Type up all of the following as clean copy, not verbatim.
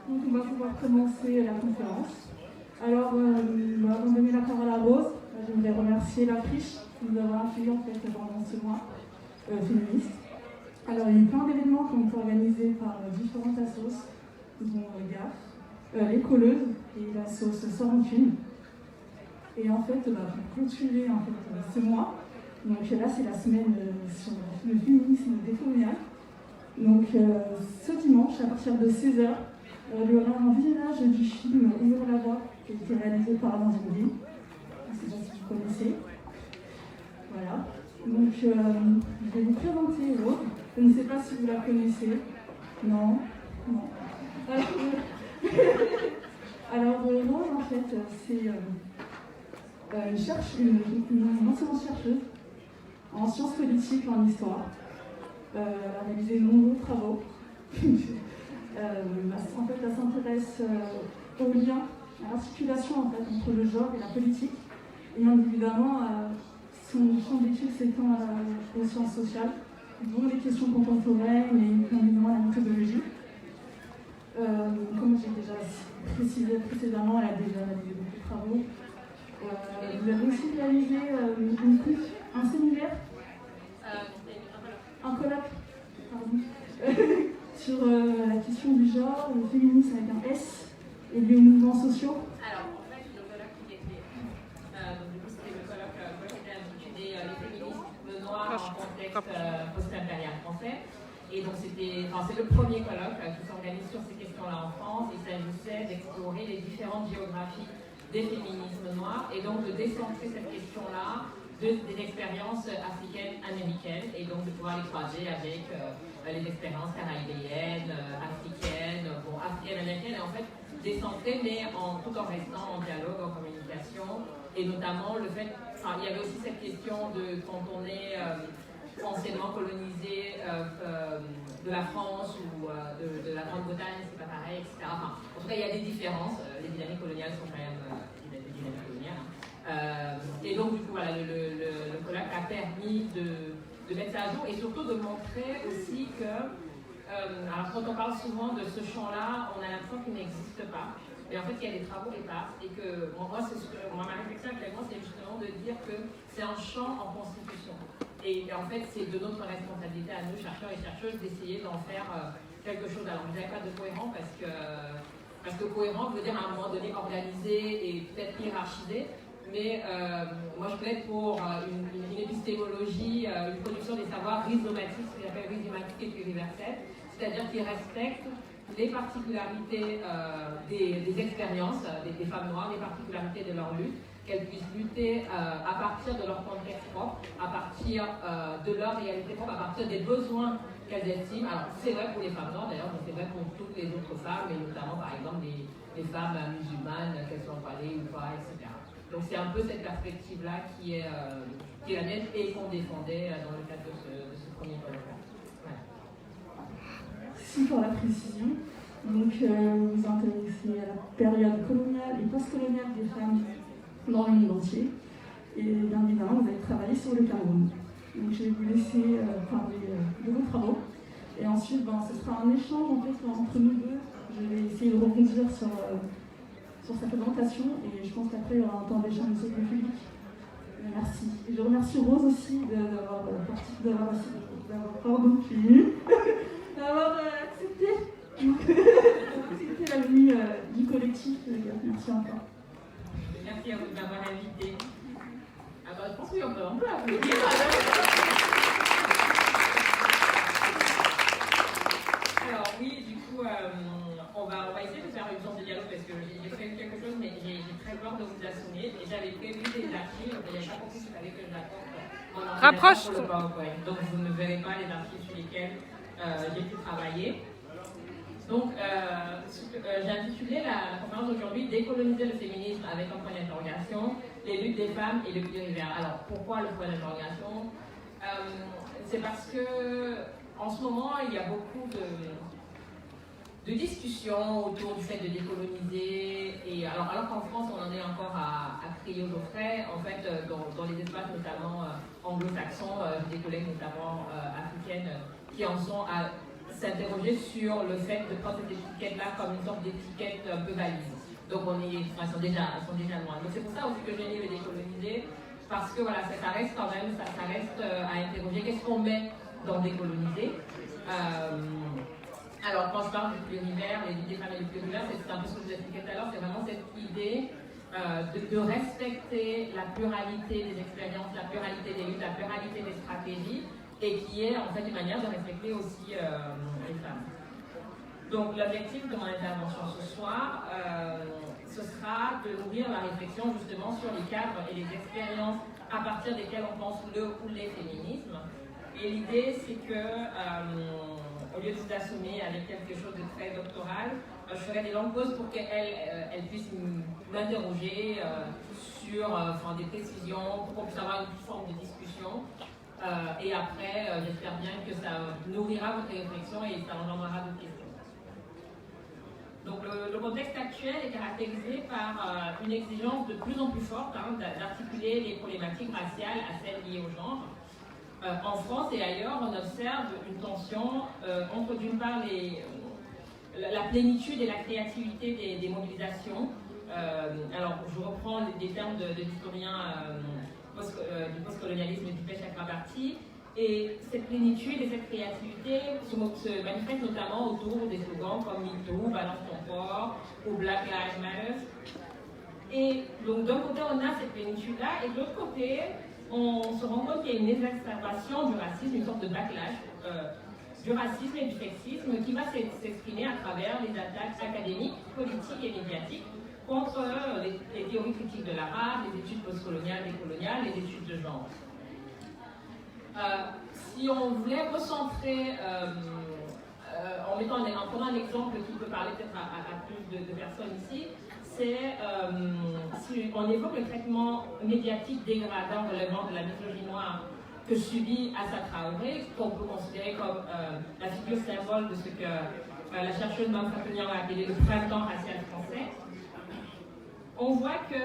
Donc on va pouvoir commencer la conférence. Alors, avant de donner la parole à Rose, j'aimerais remercier la Friche qui nous a accueillis en fait pendant ce mois féministe. Alors, il y a eu plein d'événements qui ont été organisés par différentes assos, dont GAF, les Colleuses et l'asso Sans Rancune. Et en fait, pour clôturer ce mois, donc là c'est la semaine sur le féminisme décolonial. Donc ce dimanche, à partir de 16h, il y aura un visionnage du film Ouvrir la voie, qui a été réalisé par Alain Zambie. Je ne sais pas si vous connaissez. Voilà. Donc je vais vous présenter Rose. Je ne sais pas si vous la connaissez. Non. Alors Rose, en fait, c'est une ancienne chercheuse en sciences politiques, en histoire. Elle a réalisé de nombreux travaux. En fait, elle s'intéresse au lien, à l'articulation en fait, entre le genre et la politique. Et bien évidemment, son champ d'études s'étend aux sciences sociales, dont les questions contemporaines et bien évidemment la méthodologie. Comme j'ai déjà précisé précédemment, elle a déjà réalisé beaucoup de travaux. Vous avez aussi réalisé un séminaire, un colloque, sur la question du genre, le féminisme avec un S et les mouvements sociaux. Alors, en fait, le colloque qui était, c'était le colloque qui était intitulé Les féminismes noirs en contexte post-impérial français. Et donc, c'est le premier colloque qui s'organise sur ces questions-là en France. Il s'agissait d'explorer les différentes géographies des féminismes noirs et donc de décentrer cette question-là des expériences africaines, américaines et donc de pouvoir les croiser avec les expériences caribéennes, africaines, américaines et en fait décentrer mais tout en restant en dialogue, en communication et notamment le fait, il y avait aussi cette question de quand on est anciennement colonisé de la France ou de la Grande-Bretagne, c'est pas pareil, etc. Enfin, en tout cas, il y a des différences. Les dynamiques coloniales sont quand même des dynamiques coloniales. Et donc, du coup, voilà, le colloque a permis de mettre ça à jour et surtout de montrer aussi que, alors quand on parle souvent de ce champ-là, on a l'impression qu'il n'existe pas. Mais en fait, il y a des travaux épars et que, ma réflexion actuellement, c'est justement de dire que c'est un champ en constitution. Et en fait, c'est de notre responsabilité à nous, chercheurs et chercheuses, d'essayer d'en faire quelque chose. Alors, vous n'avez pas de cohérent parce que cohérent veut dire à un moment donné organisé et peut-être hiérarchisé. Mais moi, je plaide pour une épistémologie, une production des savoirs rhizomatiques, ce qu'on appelle rhizomatique et pluriverselle, c'est-à-dire qui respecte les particularités des expériences des femmes noires, les particularités de leur lutte, qu'elles puissent lutter à partir de leur contexte propre, à partir de leur réalité propre, à partir des besoins qu'elles estiment. Alors c'est vrai pour les femmes noires d'ailleurs, mais c'est vrai pour toutes les autres femmes, et notamment par exemple les femmes musulmanes, qu'elles soient voilées ou pas, etc. Donc c'est un peu cette perspective-là qui est la mienne et qu'on défendait dans le cadre de ce premier colloque. Voilà. Merci pour la précision. Donc vous vous intéressez à la période coloniale et post-coloniale des femmes dans le monde entier. Et bien évidemment, vous avez travaillé sur le Cameroun. Donc je vais vous laisser parler de vos travaux. Et ensuite, ce sera un échange en fait, entre nous deux. Je vais essayer de rebondir sur sa présentation et je pense qu'après il y aura un temps d'échange avec le public. Merci. Et je remercie Rose aussi d'avoir accepté la venue du collectif. Merci encore. Merci à vous de m'avoir invité. Alors, je pense qu'on peut applaudir. Alors oui, du coup, on va essayer de faire une sorte de dialogue parce que j'ai prévu quelque chose, mais j'ai très peur de vous assommer. Et j'avais prévu des archives, mais il n'y a pas compris qu'il fallait que je l'apporte. Rapproche. Donc vous ne verrez pas les archives sur lesquelles j'ai pu travailler. Donc, j'ai intitulé la conférence d'aujourd'hui « Décoloniser le féminisme avec un point d'interrogation, les luttes des femmes et le pluriversel ». Alors, pourquoi le point d'interrogation ? C'est parce que en ce moment, il y a beaucoup de discussions autour du fait de décoloniser. Et alors qu'en France, on en est encore à crier aux frais. En fait, dans les espaces notamment anglo-saxons, j'ai des collègues notamment africaines qui en sont à s'interroger sur le fait de prendre cette étiquette-là comme une sorte d'étiquette un peu valide. Donc elles sont déjà loin. Donc c'est pour ça aussi que j'ai aimé décoloniser, parce que voilà, ça reste quand même, ça reste à interroger. Qu'est-ce qu'on met dans décoloniser? Alors quand je parle du plurivers, les idées des femmes et du plurivers, c'est un peu ce que je vous expliquais tout à l'heure, c'est vraiment cette idée de respecter la pluralité des expériences, la pluralité des luttes, la pluralité des stratégies, et qui est en fait une manière de respecter aussi les femmes. Donc l'objectif de mon intervention ce soir, ce sera de nourrir la réflexion justement sur les cadres et les expériences à partir desquelles on pense le ou les féminismes. Et l'idée c'est que, au lieu de s'assommer avec quelque chose de très doctoral, je ferai des longues pauses pour qu'elle puisse m'interroger sur des précisions, pour qu'on puisse avoir une forme de discussion. Et après, j'espère bien que ça nourrira votre réflexion et ça engendrera d'autres questions. Donc le contexte actuel est caractérisé par une exigence de plus en plus forte d'articuler les problématiques raciales à celles liées au genre. En France et ailleurs, on observe une tension entre d'une part la plénitude et la créativité des mobilisations. Alors je reprends des termes de l'historien du postcolonialisme Dipesh Chakrabarty. Et cette plénitude et cette créativité se manifestent notamment autour des slogans comme MeToo, Balance ton corps ou Black Lives Matter. Et donc d'un côté on a cette plénitude-là et de l'autre côté on se rend compte qu'il y a une exacerbation du racisme, une sorte de backlash du racisme et du sexisme qui va s'exprimer à travers les attaques académiques, politiques et médiatiques contre les théories critiques de la race, les études postcoloniales, décoloniales, les études de genre. Si on voulait recentrer, en prenant un exemple qui peut parler peut-être à plus de personnes ici, c'est si on évoque le traitement médiatique dégradant relevant de la mythologie noire que subit Assa Traoré, qu'on peut considérer comme la figure symbole de ce que la chercheuse Mme Fatonian a appelé le printemps racial français. On voit que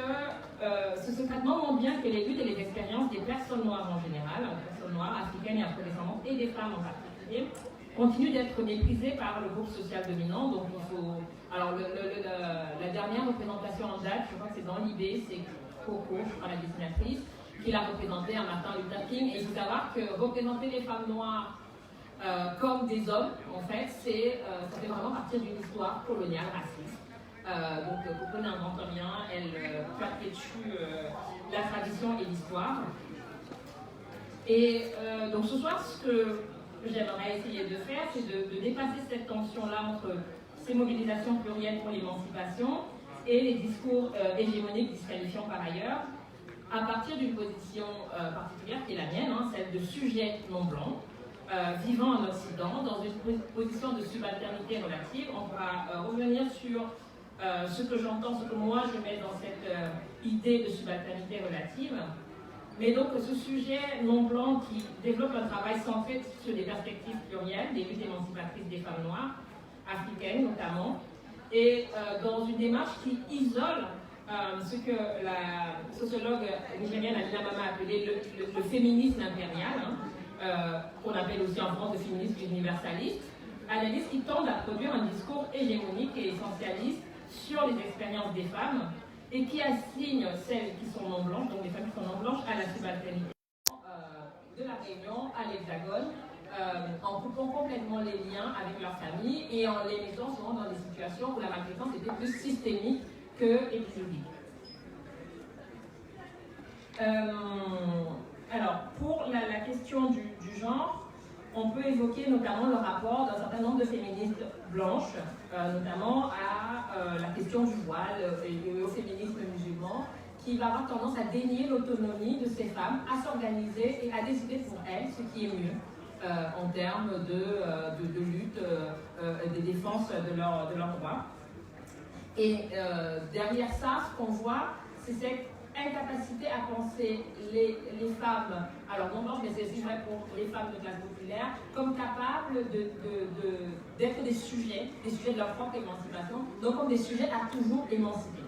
ce traitement montre bien que les luttes et les expériences des personnes noires en général, personnes noires, africaines et afrodescendantes, et des femmes en particulier, continuent d'être méprisées par le groupe social dominant. Donc il faut... Alors la dernière représentation en date, je crois que c'est dans l'IB, c'est Coco, je crois la dessinatrice, qui l'a représentée à Martin Luther King. Et il faut savoir que représenter les femmes noires comme des hommes, en fait, ça fait vraiment partir d'une histoire coloniale raciste. Donc Coco n'invente rien, elle perpétue la tradition et l'histoire. Et donc ce soir, ce que j'aimerais essayer de faire, c'est de dépasser cette tension-là entre ces mobilisations plurielles pour l'émancipation et les discours hégémoniques disqualifiants par ailleurs, à partir d'une position particulière qui est la mienne, celle de sujet non blanc, vivant en Occident, dans une position de subalternité relative. On va revenir sur ce que j'entends, ce que moi je mets dans cette idée de subalternité relative. Mais donc ce sujet non blanc qui développe un travail centré sur des perspectives plurielles, des luttes émancipatrices des femmes noires, africaines notamment, et dans une démarche qui isole ce que la sociologue nigérienne Amina Mama a appelé le féminisme impérial, qu'on appelle aussi en France le féminisme universaliste, analyse qui tend à produire un discours hégémonique et essentialiste sur les expériences des femmes et qui assigne celles qui sont non blanches, donc les femmes qui sont non blanches, à la subalternité de la Réunion, à l'Hexagone, en coupant complètement les liens avec leur famille et en les mettant souvent dans des situations où la maltraitance était plus systémique que épisodique. Alors, pour la question du genre, on peut évoquer notamment le rapport d'un certain nombre de féministes blanches, notamment à la question du voile et au féminisme musulman, qui va avoir tendance à dénier l'autonomie de ces femmes, à s'organiser et à décider pour elles ce qui est mieux en termes de lutte, de défense de leurs droits. Et derrière ça, ce qu'on voit, c'est cette incapacité à penser les femmes, alors non blanches, mais c'est aussi vrai pour les femmes de classe populaire, comme capables d'être des sujets de leur propre émancipation, donc comme des sujets à toujours émanciper.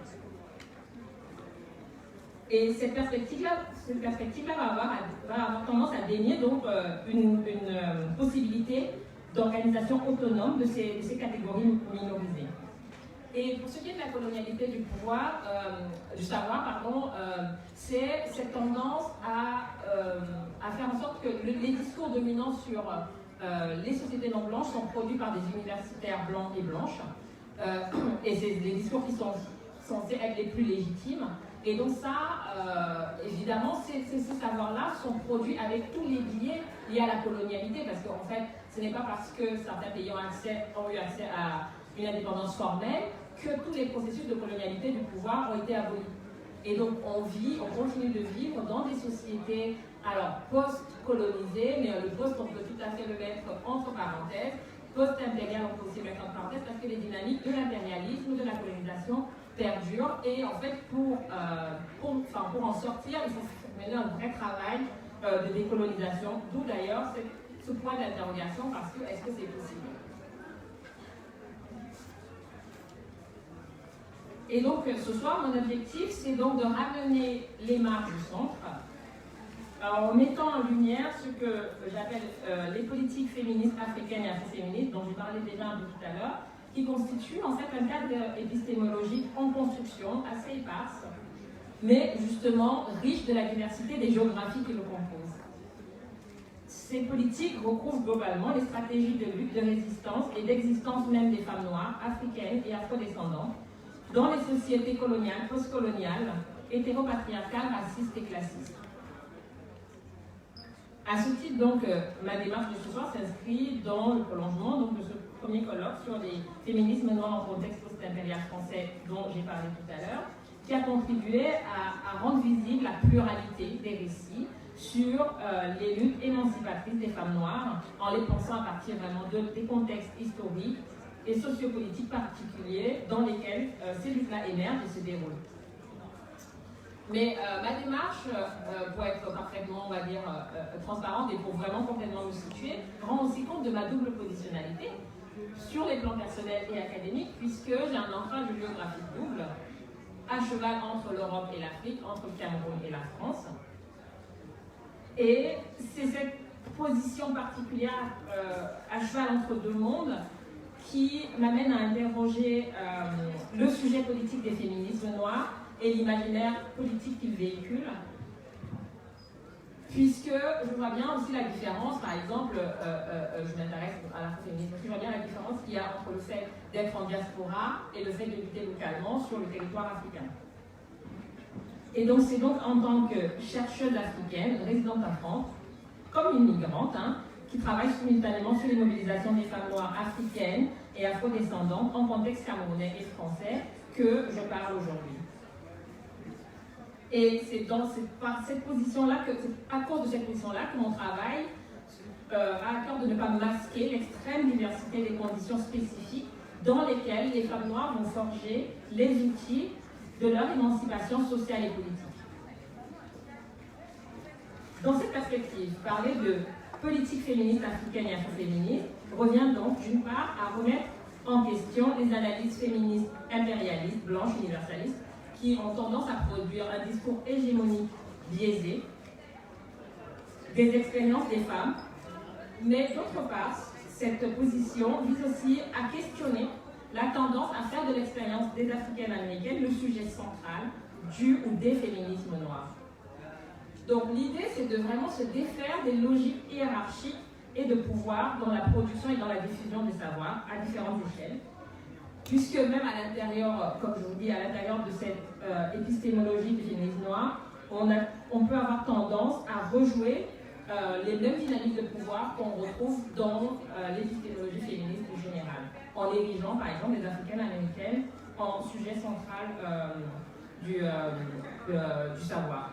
Et cette perspective-là va avoir tendance à dénier donc une possibilité d'organisation autonome de ces catégories minorisées. Et pour ce qui est de la colonialité du pouvoir, du savoir, pardon, c'est cette tendance à faire en sorte que les discours dominants sur les sociétés non blanches sont produits par des universitaires blancs et blanches. Et c'est des discours qui sont censés être les plus légitimes. Et donc ça, évidemment, ces savoirs-là sont produits avec tous les biais liés à la colonialité, parce qu'en fait, ce n'est pas parce que certains pays ont eu accès à une indépendance formelle que tous les processus de colonialité du pouvoir ont été abolis. Et donc on continue de vivre dans des sociétés alors post-colonisées, mais le post, on peut tout à fait le mettre entre parenthèses. Post-impérial, on peut aussi mettre entre parenthèses, parce que les dynamiques de l'impérialisme, de la colonisation perdurent. Et en fait, pour en sortir, il faut mener un vrai travail de décolonisation, d'où d'ailleurs ce point d'interrogation, parce que est-ce que c'est possible? Et donc ce soir, mon objectif, c'est donc de ramener les marques du centre, en mettant en lumière ce que j'appelle les politiques féministes africaines et afroféministes, dont j'ai parlé déjà un peu tout à l'heure, qui constituent en fait un cadre épistémologique en construction assez éparse, mais justement riche de la diversité des géographies qui le composent. Ces politiques recouvrent globalement les stratégies de lutte, de résistance et d'existence même des femmes noires, africaines et afrodescendantes, dans les sociétés coloniales, postcoloniales, hétéropatriarcales, racistes et classistes. À ce titre, donc, ma démarche de ce soir s'inscrit dans le prolongement donc, de ce premier colloque sur les féminismes noirs en contexte post-impérial français dont j'ai parlé tout à l'heure, qui a contribué à rendre visible la pluralité des récits sur les luttes émancipatrices des femmes noires, en les pensant à partir vraiment des contextes historiques et sociopolitiques particuliers dans lesquels ces luttes-là émergent et se déroulent. Mais ma démarche, pour être parfaitement, on va dire, transparente et pour vraiment complètement me situer, rend aussi compte de ma double positionnalité sur les plans personnels et académiques, puisque j'ai un ancrage géographique double, à cheval entre l'Europe et l'Afrique, entre le Cameroun et la France. Et c'est cette position particulière à cheval entre deux mondes qui m'amène à interroger le sujet politique des féminismes noirs et l'imaginaire politique qu'ils véhiculent, puisque je vois bien aussi la différence, par exemple, je m'intéresse à l'afroféminisme, je vois bien la différence qu'il y a entre le fait d'être en diaspora et le fait de lutter localement sur le territoire africain. Et donc c'est donc en tant que chercheuse africaine, résidente en France, comme une migrante, qui travaille simultanément sur les mobilisations des femmes noires africaines et afrodescendantes en contexte camerounais et français que je parle aujourd'hui. Et c'est par cette position-là, à cause de cette position-là, que mon travail a à cœur de ne pas masquer l'extrême diversité des conditions spécifiques dans lesquelles les femmes noires vont forger les outils de leur émancipation sociale et politique. Dans cette perspective, parler de politique féministe africaine et afroféministe revient donc d'une part à remettre en question les analyses féministes impérialistes, blanches, universalistes, qui ont tendance à produire un discours hégémonique biaisé des expériences des femmes, mais d'autre part, cette position vise aussi à questionner la tendance à faire de l'expérience des africaines américaines le sujet central du ou des féminismes noirs. Donc l'idée, c'est de vraiment se défaire des logiques hiérarchiques et de pouvoir dans la production et dans la diffusion des savoirs à différentes échelles, puisque même à l'intérieur, comme je vous dis, à l'intérieur de cette épistémologie du féminisme noir, on peut avoir tendance à rejouer les mêmes dynamiques de pouvoir qu'on retrouve dans l'épistémologie féministe en général, en érigeant par exemple les africaines américaines en sujet central du savoir.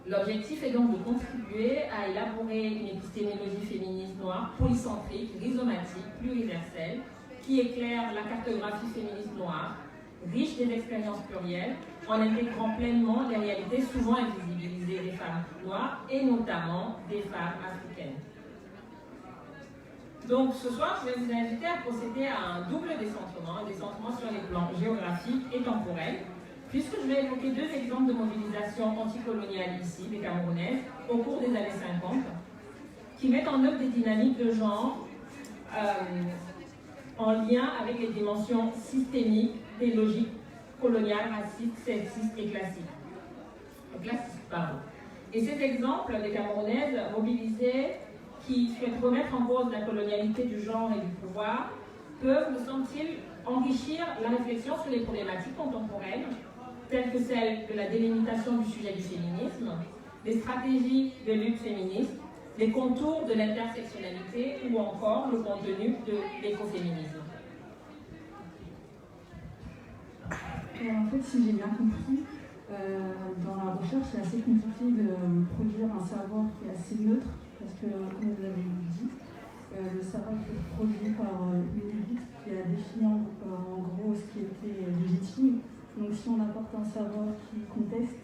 L'objectif est donc de contribuer à élaborer une épistémologie féministe noire, polycentrique, rhizomatique, pluriverselle, qui éclaire la cartographie féministe noire, riche des expériences plurielles, en intégrant pleinement les réalités souvent invisibilisées des femmes noires et notamment des femmes africaines. Donc ce soir, je vais vous inviter à procéder à un double décentrement, un décentrement sur les plans géographiques et temporels, puisque je vais évoquer deux exemples de mobilisation anticoloniale ici, des Camerounaises, au cours des années 50, qui mettent en œuvre des dynamiques de genre en lien avec les dimensions systémiques des logiques coloniales, racistes, sexistes et classiques. Et ces exemples des Camerounaises mobilisées qui souhaitent remettre en cause la colonialité du genre et du pouvoir peuvent, me semble-t-il, enrichir la réflexion sur les problématiques contemporaines, telles que celle de la délimitation du sujet du féminisme, des stratégies de lutte féministe, les contours de l'intersectionnalité ou encore le contenu de l'écoféminisme. En fait, si j'ai bien compris, dans la recherche, c'est assez compliqué de produire un savoir qui est assez neutre, parce que, comme vous l'avez dit, le savoir est produit par une élite qui a défini en gros ce qui était légitime. Donc si on apporte un savoir qui conteste,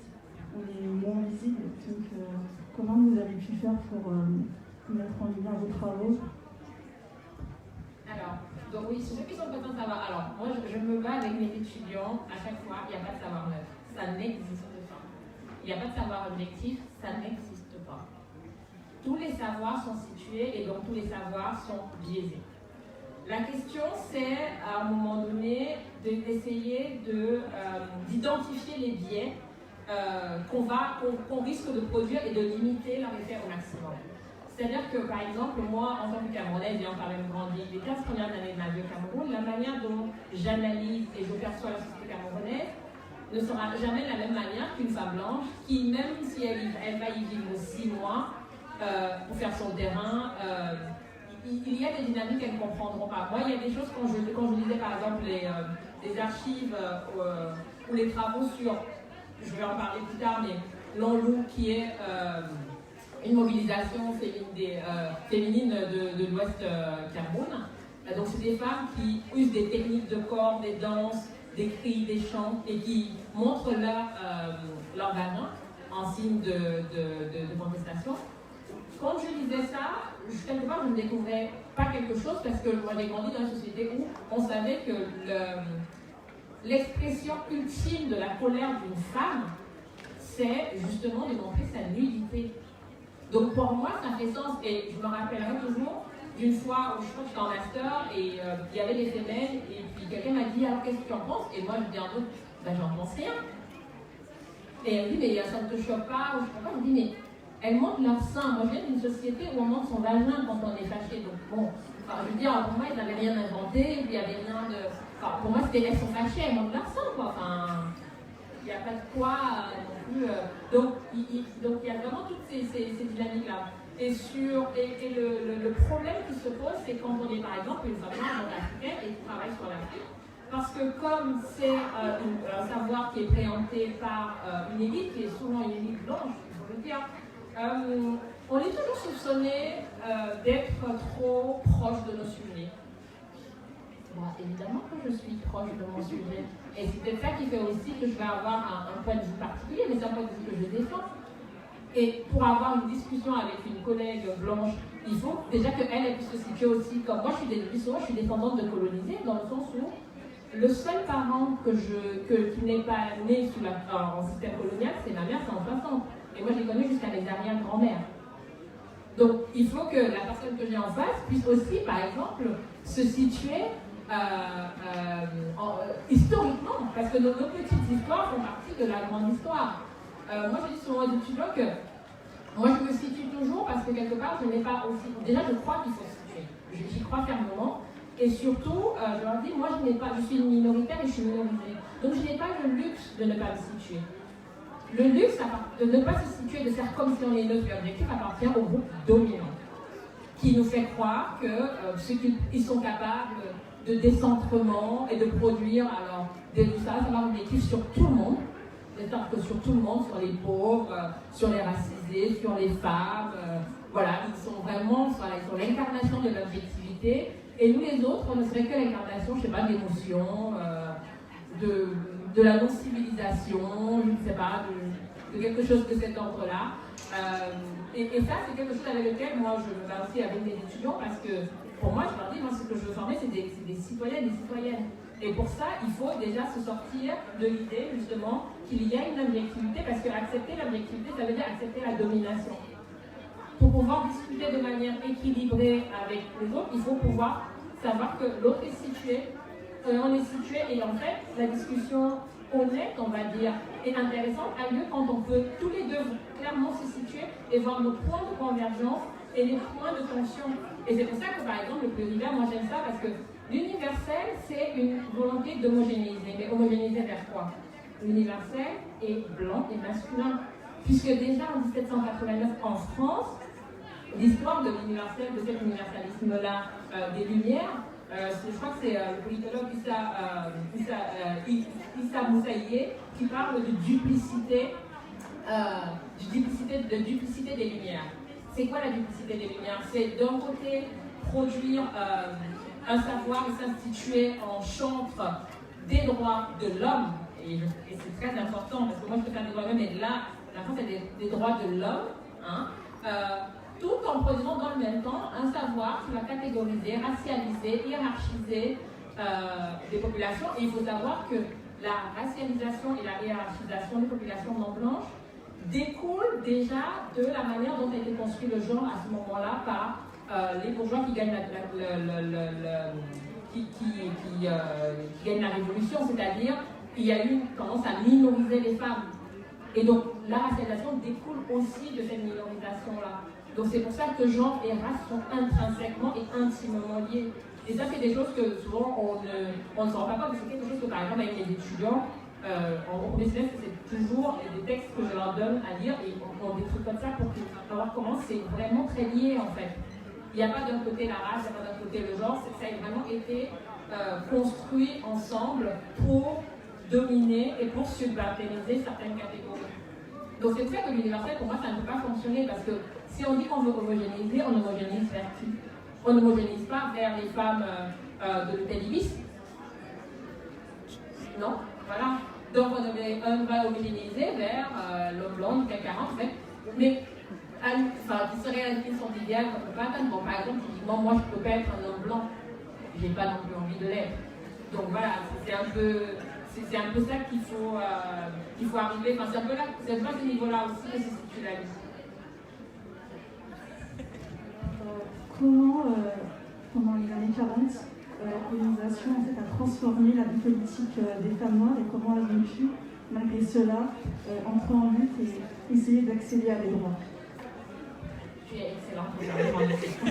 on est moins visible. Donc comment vous avez pu faire pour mettre en lumière vos travaux? Alors, donc oui, sur ceux qui sont contents de savoir. Alors, moi je me bats avec mes étudiants, à chaque fois, il n'y a pas de savoir neuf. Ça n'existe pas. Il n'y a pas de savoir objectif, ça n'existe pas. Tous les savoirs sont situés et donc tous les savoirs sont biaisés. La question, c'est à un moment donné d'essayer d'identifier les biais qu'on risque de produire et de limiter leur effet au maximum. C'est-à-dire que, par exemple, moi, en tant que Camerounaise, ayant quand même grandi les 15 premières années de ma vie au Cameroun, la manière dont j'analyse et je perçois la société camerounaise ne sera jamais de la même manière qu'une femme blanche qui, même si elle va y vivre 6 mois pour faire son terrain, il y a des dynamiques qu'elles ne comprendront pas. Moi, il y a des choses, quand je lisais par exemple les archives ou les travaux sur, je vais en parler plus tard, mais l'Anlou qui est une mobilisation féminine de l'Ouest Cameroun. Donc c'est des femmes qui usent des techniques de corps, des danses, des cris, des chants et qui montrent leur vagin en signe de contestation. Quand je lisais ça, quelque part je ne découvrais pas quelque chose parce que moi j'ai grandi dans une société où on savait que l'expression ultime de la colère d'une femme, c'est justement de montrer sa nudité. Donc pour moi ça fait sens et je me rappellerai toujours d'une fois où je crois que j'étais en master et il y avait des femelles et puis quelqu'un m'a dit alors qu'est-ce que tu en penses? Et moi je dis en doute, ben j'en pense rien. Et elle me dit mais ça ne te choque pas ou je comprends pas. Je dis mais elles montrent leur sein. Moi je viens d'une société où on montre son vagin quand on est fâché. Donc bon, je veux dire pour moi ils n'avaient rien inventé, il n'y avait rien de. Enfin, pour moi c'était elles sont fâchées, elles montrent leur sein quoi. Enfin, il n'y a pas de quoi non plus. Donc il y a vraiment toutes ces dynamiques là. Et le problème qui se pose, c'est quand on est par exemple une femme noire africaine et qui travaille sur l'Afrique, parce que comme c'est un savoir qui est présenté par une élite, qui est souvent une élite blanche, il faut le dire, on est toujours soupçonné d'être trop proche de nos sujets. Bon, évidemment que je suis proche de mon sujet. Et c'est peut-être ça qui fait aussi que je vais avoir un point de vue particulier, mais c'est un point de vue que je défends. Et pour avoir une discussion avec une collègue blanche, il faut déjà qu'elle puisse se situer aussi comme moi. Je suis descendante de colonisés, dans le sens où le seul parent qui n'est pas né en système colonial, c'est ma mère, c'est en 60. Et moi, je l'ai connue jusqu'à mes arrière-grand-mères. Donc, il faut que la personne que j'ai en face puisse aussi, par exemple, se situer historiquement, parce que nos petites histoires font partie de la grande histoire. Moi, je dis souvent aux étudiants que moi, je me situe toujours parce que quelque part, je n'ai pas aussi. Déjà, je crois qu'il faut se situer. J'y crois fermement. Et surtout, je leur dis, moi, je suis minoritaire et je suis minorisée. Donc, je n'ai pas le luxe de ne pas me situer. Le luxe de ne pas se situer, de faire comme si on est neutre, l'objectif appartient au groupe dominant, qui nous fait croire que ce qu'ils sont capables de décentrement et de produire, alors, ça va avoir un objectif sur tout le monde. Que sur tout le monde, sur les pauvres, sur les racisés, sur les femmes, voilà, ils sont vraiment sur l'incarnation de l'objectivité, et nous les autres, on ne serait que l'incarnation, je ne sais pas, d'émotions, de la non-civilisation, je ne sais pas, de quelque chose de cet ordre-là. Et ça, c'est quelque chose avec lequel moi je me bats aussi avec mes étudiants, parce que pour moi, je leur dis, moi ce que je veux former, c'est des citoyens et des citoyennes. Et pour ça, il faut déjà se sortir de l'idée, justement, qu'il y a une objectivité, parce que accepter l'objectivité, ça veut dire accepter la domination. pour pouvoir discuter de manière équilibrée avec les autres, il faut pouvoir savoir que l'autre est situé, on est situé, et en fait, la discussion honnête, on va dire, et intéressante a lieu quand on peut tous les deux clairement se situer et voir nos points de convergence et les points de tension. Et c'est pour ça que, par exemple, le plurivers, moi j'aime ça parce que l'universel, c'est une volonté d'homogénéiser. Mais homogénéiser vers quoi? L'universel est blanc et masculin. Puisque déjà en 1789 en France, l'histoire de l'universel, de cet universalisme-là des Lumières, je crois que c'est le politologue Issa Moussaïe qui parle de duplicité des Lumières. C'est quoi la duplicité des Lumières? C'est d'un côté produire un savoir et s'instituer en chantre des droits de l'homme, et c'est très important parce que moi je peux faire des droits de l'homme, mais là, la France c'est des droits de l'homme, hein, tout en produisant dans le même temps un savoir qui va catégoriser, racialiser, hiérarchiser des populations. Et il faut savoir que la racialisation et la hiérarchisation des populations non blanches découle déjà de la manière dont a été construit le genre à ce moment-là par les bourgeois qui gagnent la révolution, c'est-à-dire il y a eu une tendance à minoriser les femmes. Et donc la racialisation découle aussi de cette minorisation-là. Donc c'est pour ça que genre et race sont intrinsèquement et intimement liés. Et ça, c'est des choses que souvent on ne se rend pas compte. C'est quelque chose que, par exemple, avec les étudiants, en premier semestre, c'est toujours des textes que je leur donne à lire et on des trucs comme ça pour voir comment c'est vraiment très lié en fait. Il n'y a pas d'un côté la race, il n'y a pas d'un côté le genre, ça a vraiment été construit ensemble pour dominer et pour subvaloriser certaines catégories. Donc c'est pour ça que l'universel, pour moi, ça ne peut pas fonctionner parce que si on dit qu'on veut homogénéiser, on homogénise vers qui? On n'homogénise pas vers les femmes de l'hôtel Ibis. Non, voilà. Donc on va homogénéiser vers l'homme blanc du CAC 40, en fait. Mais qui serait son idéal qu'on ne peut pas atteindre. Bon, par exemple, typiquement, moi je ne peux pas être un homme blanc. J'ai pas non plus envie de l'être. Donc voilà, c'est un peu ça qu'il faut arriver. Enfin, c'est un peu là, c'est à ce niveau-là aussi que se situe la vie. Comment, pendant les années 40, la colonisation en fait, a transformé la vie politique des femmes noires et comment elles ont pu, malgré cela, entrer en lutte et essayer d'accéder à des droits? Tu es excellente pour répondre à la question.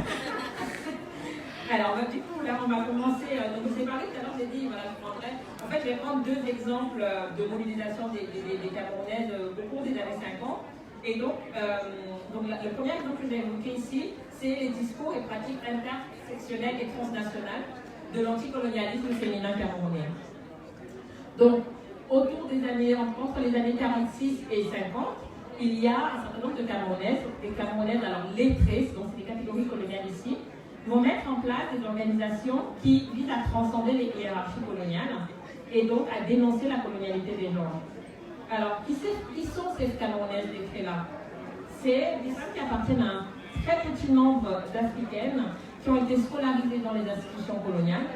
Alors, du coup, là, on va commencer. Donc, je vous ai parlé tout à l'heure, j'ai dit, voilà, je prendrai. En fait, je vais prendre deux exemples de mobilisation des Camerounaises au cours des années 50. Et donc le premier exemple que j'ai évoqué ici, c'est les discours et pratiques intersectionnelles et transnationales de l'anticolonialisme féminin camerounais. Donc, autour des années, entre les années 46 et 50, il y a un certain nombre de Camerounaises, des Camerounaises alors lettrées, donc c'est des catégories coloniales ici, vont mettre en place des organisations qui visent à transcender les hiérarchies coloniales et donc à dénoncer la colonialité des genres. Alors, qui sont ces Camerounaises lettrées-là? C'est des femmes qui appartiennent à un très petit nombre d'Africaines qui ont été scolarisées dans les institutions coloniales.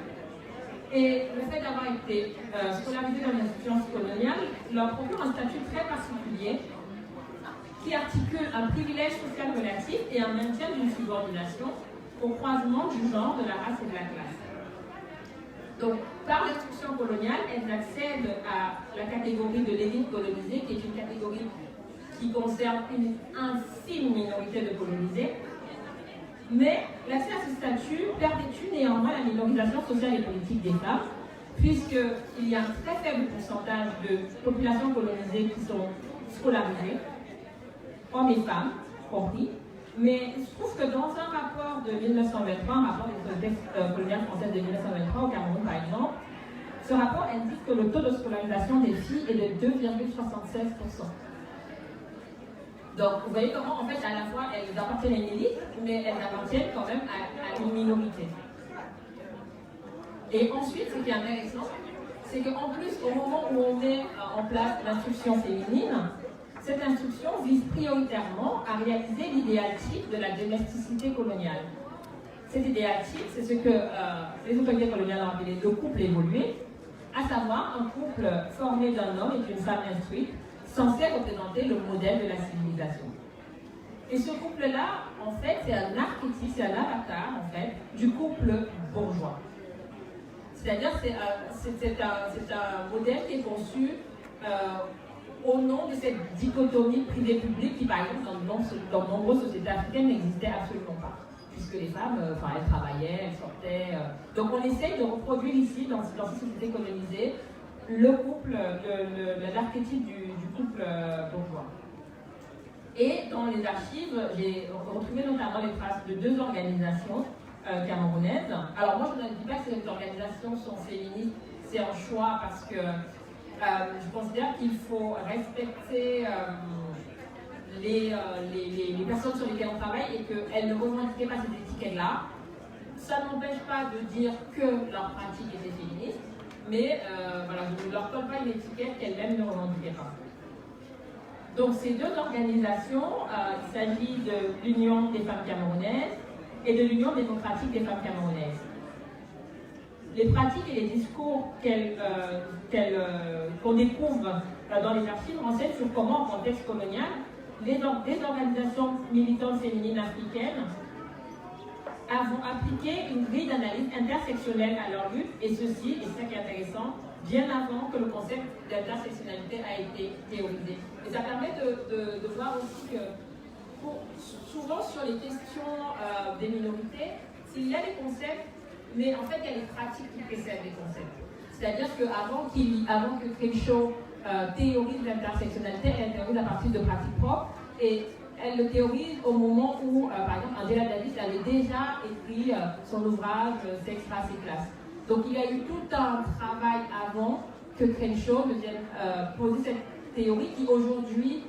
Et le fait d'avoir été scolarisées dans les institutions coloniales leur procure un statut très particulier qui articule un privilège social relatif et un maintien d'une subordination au croisement du genre, de la race et de la classe. Donc, par l'instruction coloniale, elles accèdent à la catégorie de l'élite colonisée, qui est une catégorie qui concerne une infime minorité de colonisés. Mais l'accès à ce statut perpétue néanmoins la minorisation sociale et politique des femmes, puisqu'il y a un très faible pourcentage de populations colonisées qui sont scolarisées, hommes et femmes compris. Mais il se trouve que dans un rapport de 1923, un rapport des textes coloniales françaises de 1923 au Cameroun par exemple, ce rapport indique que le taux de scolarisation des filles est de 2,76%. Donc vous voyez comment en fait à la fois elles appartiennent à une élite, mais elles appartiennent quand même à une minorité. Et ensuite, ce qui est intéressant, c'est qu'en plus, au moment où on met en place l'instruction féminine, cette instruction vise prioritairement à réaliser l'idéal type de la domesticité coloniale. Cet idéal type, c'est ce que les autorités coloniales ont appelé le couple évolué, à savoir un couple formé d'un homme et d'une femme instruite, censé représenter le modèle de la civilisation. Et ce couple-là, en fait, c'est un archétype, c'est un avatar, en fait, du couple bourgeois. C'est-à-dire que c'est un modèle qui est conçu au nom de cette dichotomie privé-public qui, par exemple, dans de nombreuses sociétés africaines, n'existait absolument pas. Puisque les femmes, elles travaillaient, elles sortaient. Donc on essaye de reproduire ici, dans ces sociétés colonisées, le couple, l'archétype du couple bourgeois. Et dans les archives, j'ai retrouvé notamment les traces de 2 organisations camerounaises. Alors moi, je ne dis pas que ces organisations sont féministes, c'est un choix parce que je considère qu'il faut respecter les personnes sur lesquelles on travaille et qu'elles ne revendiquaient pas ces étiquettes-là. Ça n'empêche pas de dire que leur pratique était féministe, mais voilà, je ne leur colle pas une étiquette qu'elles-mêmes ne revendiquaient pas. Donc ces 2 organisations, il s'agit de l'Union des femmes camerounaises et de l'Union démocratique des femmes camerounaises. Les pratiques et les discours qu'on découvre dans les archives renseignent sur comment, en contexte colonial, des organisations militantes féminines africaines ont appliqué une grille d'analyse intersectionnelle à leur lutte, et ceci, et c'est ça qui est intéressant, bien avant que le concept d'intersectionnalité a été théorisé. Et ça permet de voir aussi que, souvent sur les questions des minorités, s'il y a des concepts, mais en fait il y a les pratiques qui précèdent les concepts. C'est-à-dire qu'avant que Crenshaw théorise l'intersectionnalité, elle théorise à partir de pratiques propres, et elle le théorise au moment où, par exemple, Angela Davis avait déjà écrit son ouvrage Sexe, race et classe. Donc il y a eu tout un travail avant que Crenshaw ne vienne poser cette théorie qui aujourd'hui,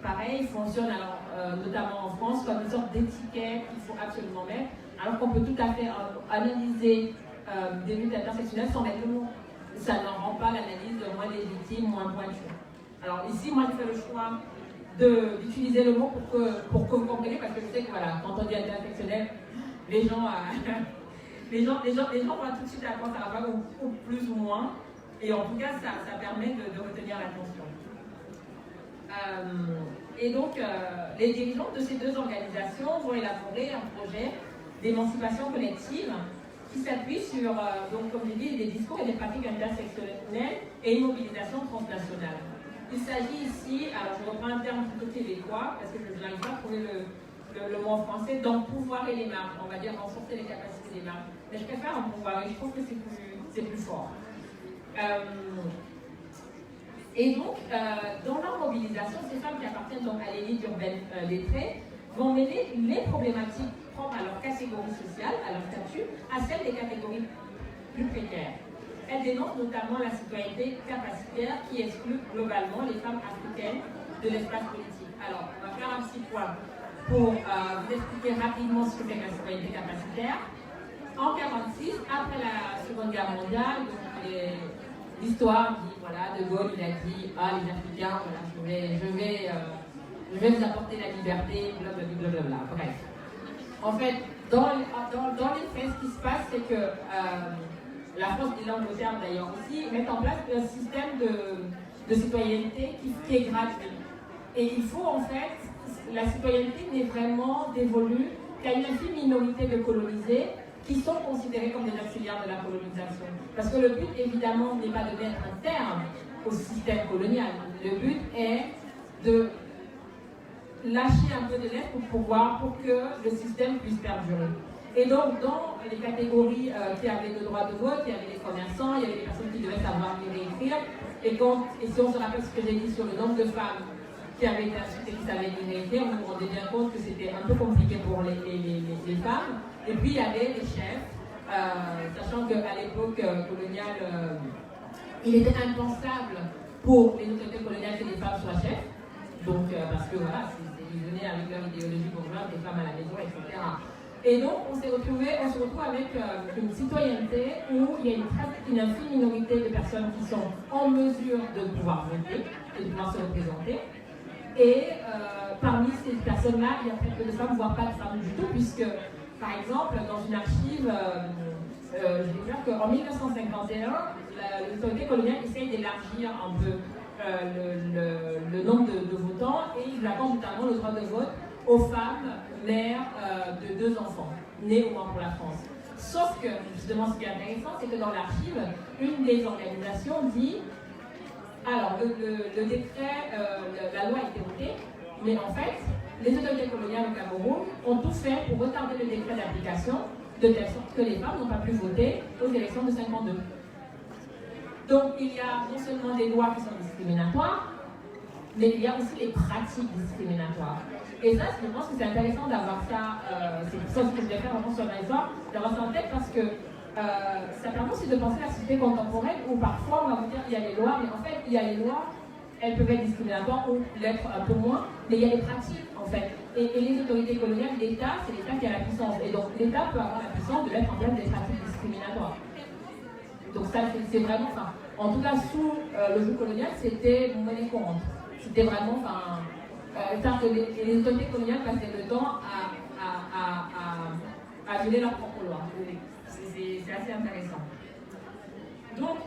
pareil, fonctionne alors, notamment en France comme une sorte d'étiquette qu'il faut absolument mettre, alors qu'on peut tout à fait analyser des luttes intersectionnelles sans mettre le mot. Ça ne rend pas l'analyse moins légitime, moins pointue. Alors ici, moi j'ai fait le choix d'utiliser le mot pour que vous compreniez, parce que je sais que voilà, quand on dit intersectionnel, les gens voient tout de suite à quoi ça va, ou plus ou moins, et en tout cas ça permet de retenir l'attention. Et donc les dirigeants de ces 2 organisations vont élaborer un projet d'émancipation collective qui s'appuie sur, donc, comme je dis, des discours et des pratiques intersectionnelles et une mobilisation transnationale. Il s'agit ici, alors je reprends un terme plutôt québécois, parce que je n'arrive pas à trouver le mot en français, d'empouvoirer les marques, on va dire renforcer les capacités des marques. Mais je préfère empouvoirer, je trouve que c'est plus fort. Et donc, dans leur mobilisation, ces femmes qui appartiennent donc à l'élite urbaine lettrée vont mêler les problématiques propres à leur catégorie sociale, à leur statut, à celles des catégories plus précaires. Elles dénoncent notamment la citoyenneté capacitaire qui exclut globalement les femmes africaines de l'espace politique. Alors, on va faire un petit point pour vous expliquer rapidement ce que c'est que la citoyenneté capacitaire. En 1946, après la Seconde Guerre mondiale, l'histoire dit, voilà, De Gaulle, il a dit, les Africains, voilà, je vais vous apporter la liberté, blablabla. Bref. En fait, dans les faits, ce qui se passe, c'est que la France et l'Angleterre d'ailleurs aussi mettent en place un système de citoyenneté qui est gratuit. Et il faut en fait, la citoyenneté n'est vraiment dévolue qu'à une infime minorité de colonisés qui sont considérés comme des auxiliaires de la colonisation. Parce que le but, évidemment, n'est pas de mettre un terme au système colonial. Le but est de lâcher un peu de l'air pour que le système puisse perdurer. Et donc, dans les catégories qui avaient le droit de vote, il y avait les commerçants, il y avait les personnes qui devaient savoir lire et écrire. Et si on se rappelle ce que j'ai dit sur le nombre de femmes qui avaient été insultées, qui savaient lire et écrire, on se rendait bien compte que c'était un peu compliqué pour les femmes. Et puis, il y avait les chefs, sachant qu'à l'époque coloniale, il était impensable pour les autorités coloniales que les femmes soient chefs. Donc, parce que voilà, ils venaient avec leur idéologie bourgeoise, des femmes à la maison, etc. Et donc, on se retrouve avec une citoyenneté où il y a une infime minorité de personnes qui sont en mesure de pouvoir voter et de pouvoir se représenter. Et parmi ces personnes-là, il y a très peu de femmes, voire pas de femmes du tout, puisque, par exemple, dans une archive, je vais dire qu'en 1951, l'autorité coloniale essaye d'élargir un peu le nombre de votants, et ils accordent notamment le droit de vote aux femmes mères de 2 enfants, nés au moins pour la France. Sauf que, justement, ce qui est intéressant, c'est que dans l'archive, une des organisations dit, alors le décret, la loi a été votée, mais en fait, les autorités coloniales au Cameroun ont tout fait pour retarder le décret d'application, de telle sorte que les femmes n'ont pas pu voter aux élections de 52. Donc il y a non seulement des lois qui sont discriminatoires, mais il y a aussi les pratiques discriminatoires. Et ça, je pense que c'est intéressant d'avoir ça, c'est pour ça que je vais faire vraiment sur l'histoire, d'avoir ça en tête parce que ça permet aussi de penser à la société contemporaine où parfois on va vous dire qu'il y a les lois, mais en fait il y a les lois, elles peuvent être discriminatoires ou l'être un peu moins, mais il y a les pratiques en fait. Et les autorités coloniales, l'État, c'est l'État qui a la puissance. Et donc l'État peut avoir la puissance de mettre en place des pratiques discriminatoires. Donc ça, c'est vraiment, enfin, en tout cas sous le joug colonial, c'était monnaie courante. C'était vraiment, enfin, les autorités coloniales passaient le temps à violer leurs propres lois. C'est assez intéressant. Donc,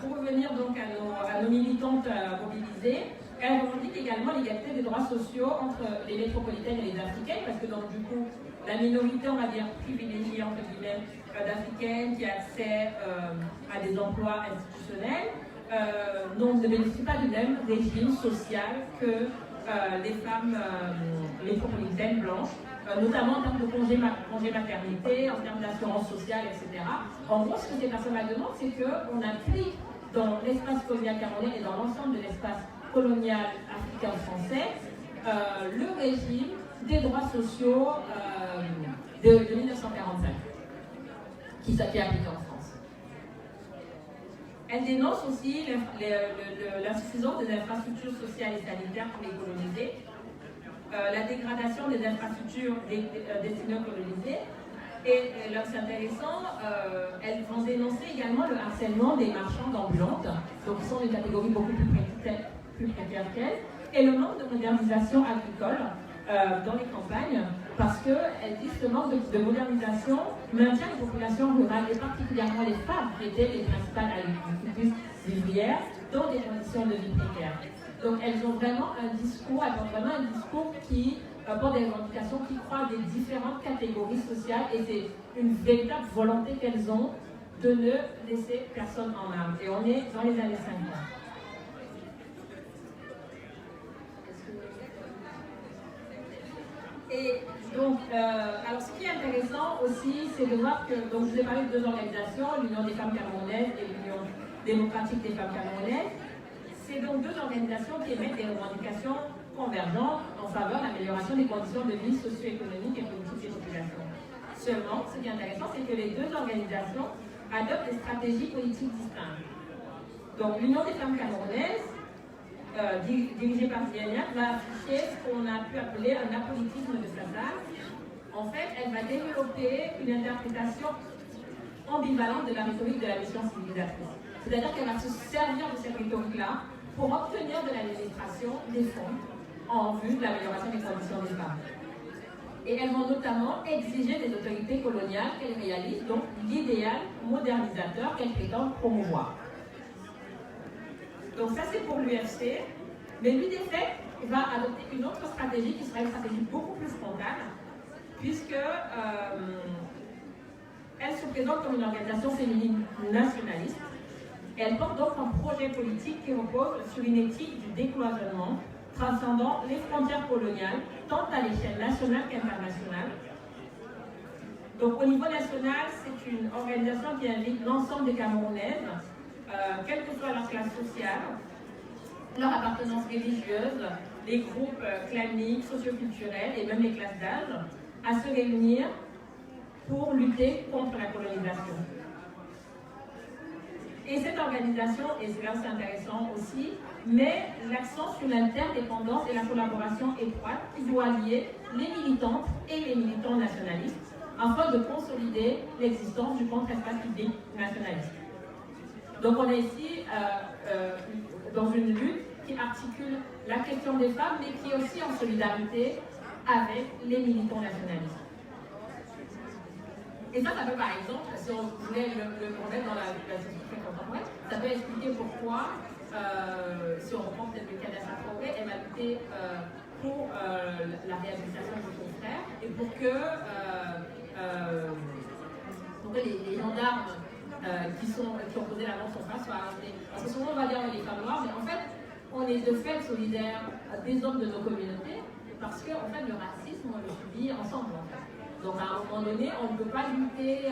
pour revenir donc à nos militantes mobilisées, elles revendiquent également l'égalité des droits sociaux entre les métropolitaines et les africaines, parce que donc du coup, la minorité, on va dire, privilégiée entre guillemets, d'africaines qui a accès à des emplois institutionnels, ne bénéficient pas du même régime social que les femmes métropolitaines blanches, notamment en termes de congé maternité, en termes d'assurance sociale, etc. En gros, ce que ces personnes-là demandent, c'est qu'on applique dans l'espace colonial camerounais et dans l'ensemble de l'espace colonial africain-français le régime des droits sociaux de 1945, qui s'applique en France. Elle dénonce aussi l'insuffisance des infrastructures sociales et sanitaires pour les colonisés, la dégradation des infrastructures destinées aux colonisés, et là c'est intéressant, elles vont dénoncer également le harcèlement des marchands ambulantes, donc qui sont des catégories beaucoup plus précaires qu'elles, et le manque de modernisation agricole dans les campagnes, parce qu'elles disent que ce manque de modernisation maintient les populations rurales, et particulièrement les femmes qui étaient les principales agricultrices vivrières, dans des conditions de vie précaires. Donc elles ont vraiment un discours, qui porte des revendications qui croient des différentes catégories sociales, et c'est une véritable volonté qu'elles ont de ne laisser personne en marge. Et on est dans les années 50. Et donc, alors ce qui est intéressant aussi, c'est de voir que, donc je vous ai parlé de 2 organisations, l'Union des femmes camerounaises et l'Union démocratique des femmes camerounaises. C'est donc 2 organisations qui émettent des revendications convergentes en faveur de l'amélioration des conditions de vie socio-économiques et politiques des populations. Seulement, ce qui est intéressant, c'est que les 2 organisations adoptent des stratégies politiques distinctes. Donc l'Union des femmes camerounaises, dirigée par Diana, va afficher ce qu'on a pu appeler un apolitisme de Sazar. En fait, elle va développer une interprétation ambivalente de la rhétorique de la mission civilisatrice. C'est-à-dire qu'elle va se servir de cette rhétorique-là pour obtenir de l'administration des fonds en vue de l'amélioration des conditions des femmes. Et elles vont notamment exiger des autorités coloniales qu'elles réalisent donc l'idéal modernisateur qu'elles prétendent promouvoir. Donc ça c'est pour l'UFC, mais l'UDFEC va adopter une autre stratégie qui sera une stratégie beaucoup plus frontale, puisque elle se présente comme une organisation féminine nationaliste. Elle porte donc un projet politique qui repose sur une éthique du décloisonnement, transcendant les frontières coloniales, tant à l'échelle nationale qu'internationale. Donc au niveau national, c'est une organisation qui invite l'ensemble des Camerounaises, quelle que soit leur classe sociale, leur appartenance religieuse, les groupes claniques, socioculturels et même les classes d'âge, à se réunir pour lutter contre la colonisation. Et cette organisation, et c'est là où c'est intéressant aussi, met l'accent sur l'interdépendance et la collaboration étroite qui doit lier les militantes et les militants nationalistes afin de consolider l'existence du contre-espace public nationaliste. Donc on est ici dans une lutte qui articule la question des femmes, mais qui est aussi en solidarité avec les militants nationalistes. Et ça peut par exemple, si on voulait le remettre dans la société contemporaine, ça peut expliquer pourquoi, si on reprend peut-être le cas d'Assa Traoré, elle va lutter pour la réhabilitation de son frère et pour que les gendarmes qui ont posé la mort de son frère soient arrêtés. Parce que souvent on va dire les femmes noires, mais en fait on est de fait solidaires des hommes de nos communautés parce que en fait, le racisme on le subit ensemble. En fait. Donc à un moment donné, on ne peut pas lutter.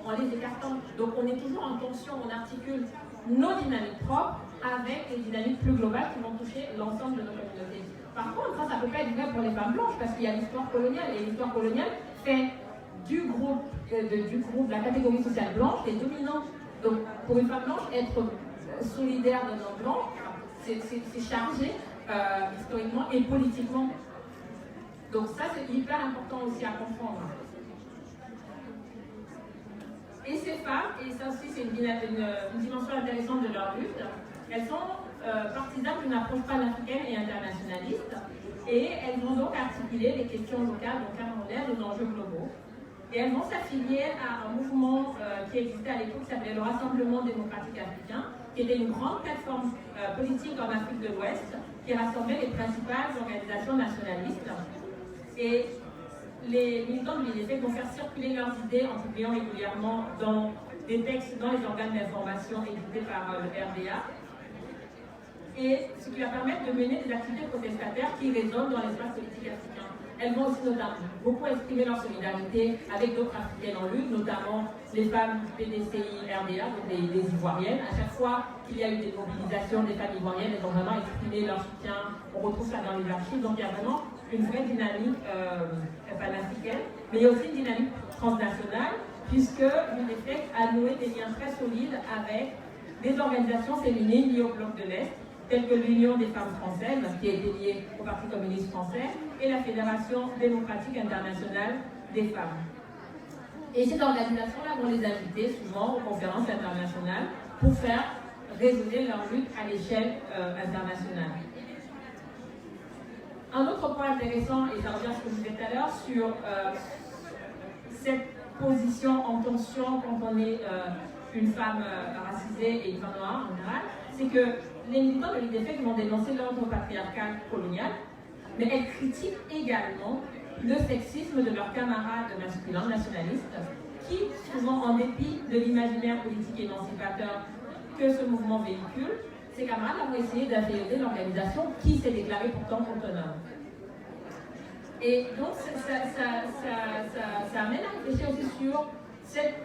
En les écartant. Donc on est toujours en tension, on articule nos dynamiques propres avec les dynamiques plus globales qui vont toucher l'ensemble de nos communautés. Par contre, ça ne peut pas être vrai pour les femmes blanches parce qu'il y a l'histoire coloniale et l'histoire coloniale fait du groupe, de la catégorie sociale blanche est dominante. Donc pour une femme blanche, être solidaire d'un homme blanc, c'est chargé historiquement et politiquement. Donc ça c'est hyper important aussi à comprendre. Et ces femmes, et ça aussi c'est une dimension intéressante de leur lutte, elles sont partisanes d'une approche panafricaine et internationaliste, et elles vont donc articuler les questions locales, donc camerounaises, aux enjeux globaux. Et elles vont s'affilier à un mouvement qui existait à l'époque, qui s'appelait le Rassemblement démocratique africain, qui était une grande plateforme politique en Afrique de l'Ouest, qui rassemblait les principales organisations nationalistes. Et les militants de l'IDF vont faire circuler leurs idées en publiant régulièrement dans des textes dans les organes d'information édités par le RDA. Et ce qui va permettre de mener des activités protestataires qui résonnent dans l'espace politique africain. Elles vont aussi notamment beaucoup exprimer leur solidarité avec d'autres africaines en lutte, notamment les femmes du PDCI RDA, donc les Ivoiriennes. À chaque fois qu'il y a eu des mobilisations des femmes ivoiriennes, elles ont vraiment exprimé leur soutien. On retrouve ça dans les archives. Donc il y a vraiment une vraie dynamique panafricaine, mais il y a aussi une dynamique transnationale, puisque l'UNEFEC a noué des liens très solides avec des organisations féminines liées au bloc de l'Est, telles que l'Union des femmes françaises, qui a été liée au Parti communiste français, et la Fédération démocratique internationale des femmes. Et ces organisations-là vont les inviter souvent aux conférences internationales pour faire résonner leur lutte à l'échelle internationale. Un autre point intéressant, et ça revient à ce que je disais tout à l'heure, sur cette position en tension quand on est une femme racisée et une femme noire en général, c'est que les militants de l'IDF vont dénoncer l'ordre patriarcal colonial, mais elles critiquent également le sexisme de leurs camarades masculins nationalistes qui, souvent en dépit de l'imaginaire politique émancipateur que ce mouvement véhicule, ces camarades vont essayer d'inférioriser l'organisation qui s'est déclarée pourtant autonome. Et donc ça amène à réfléchir aussi sur cette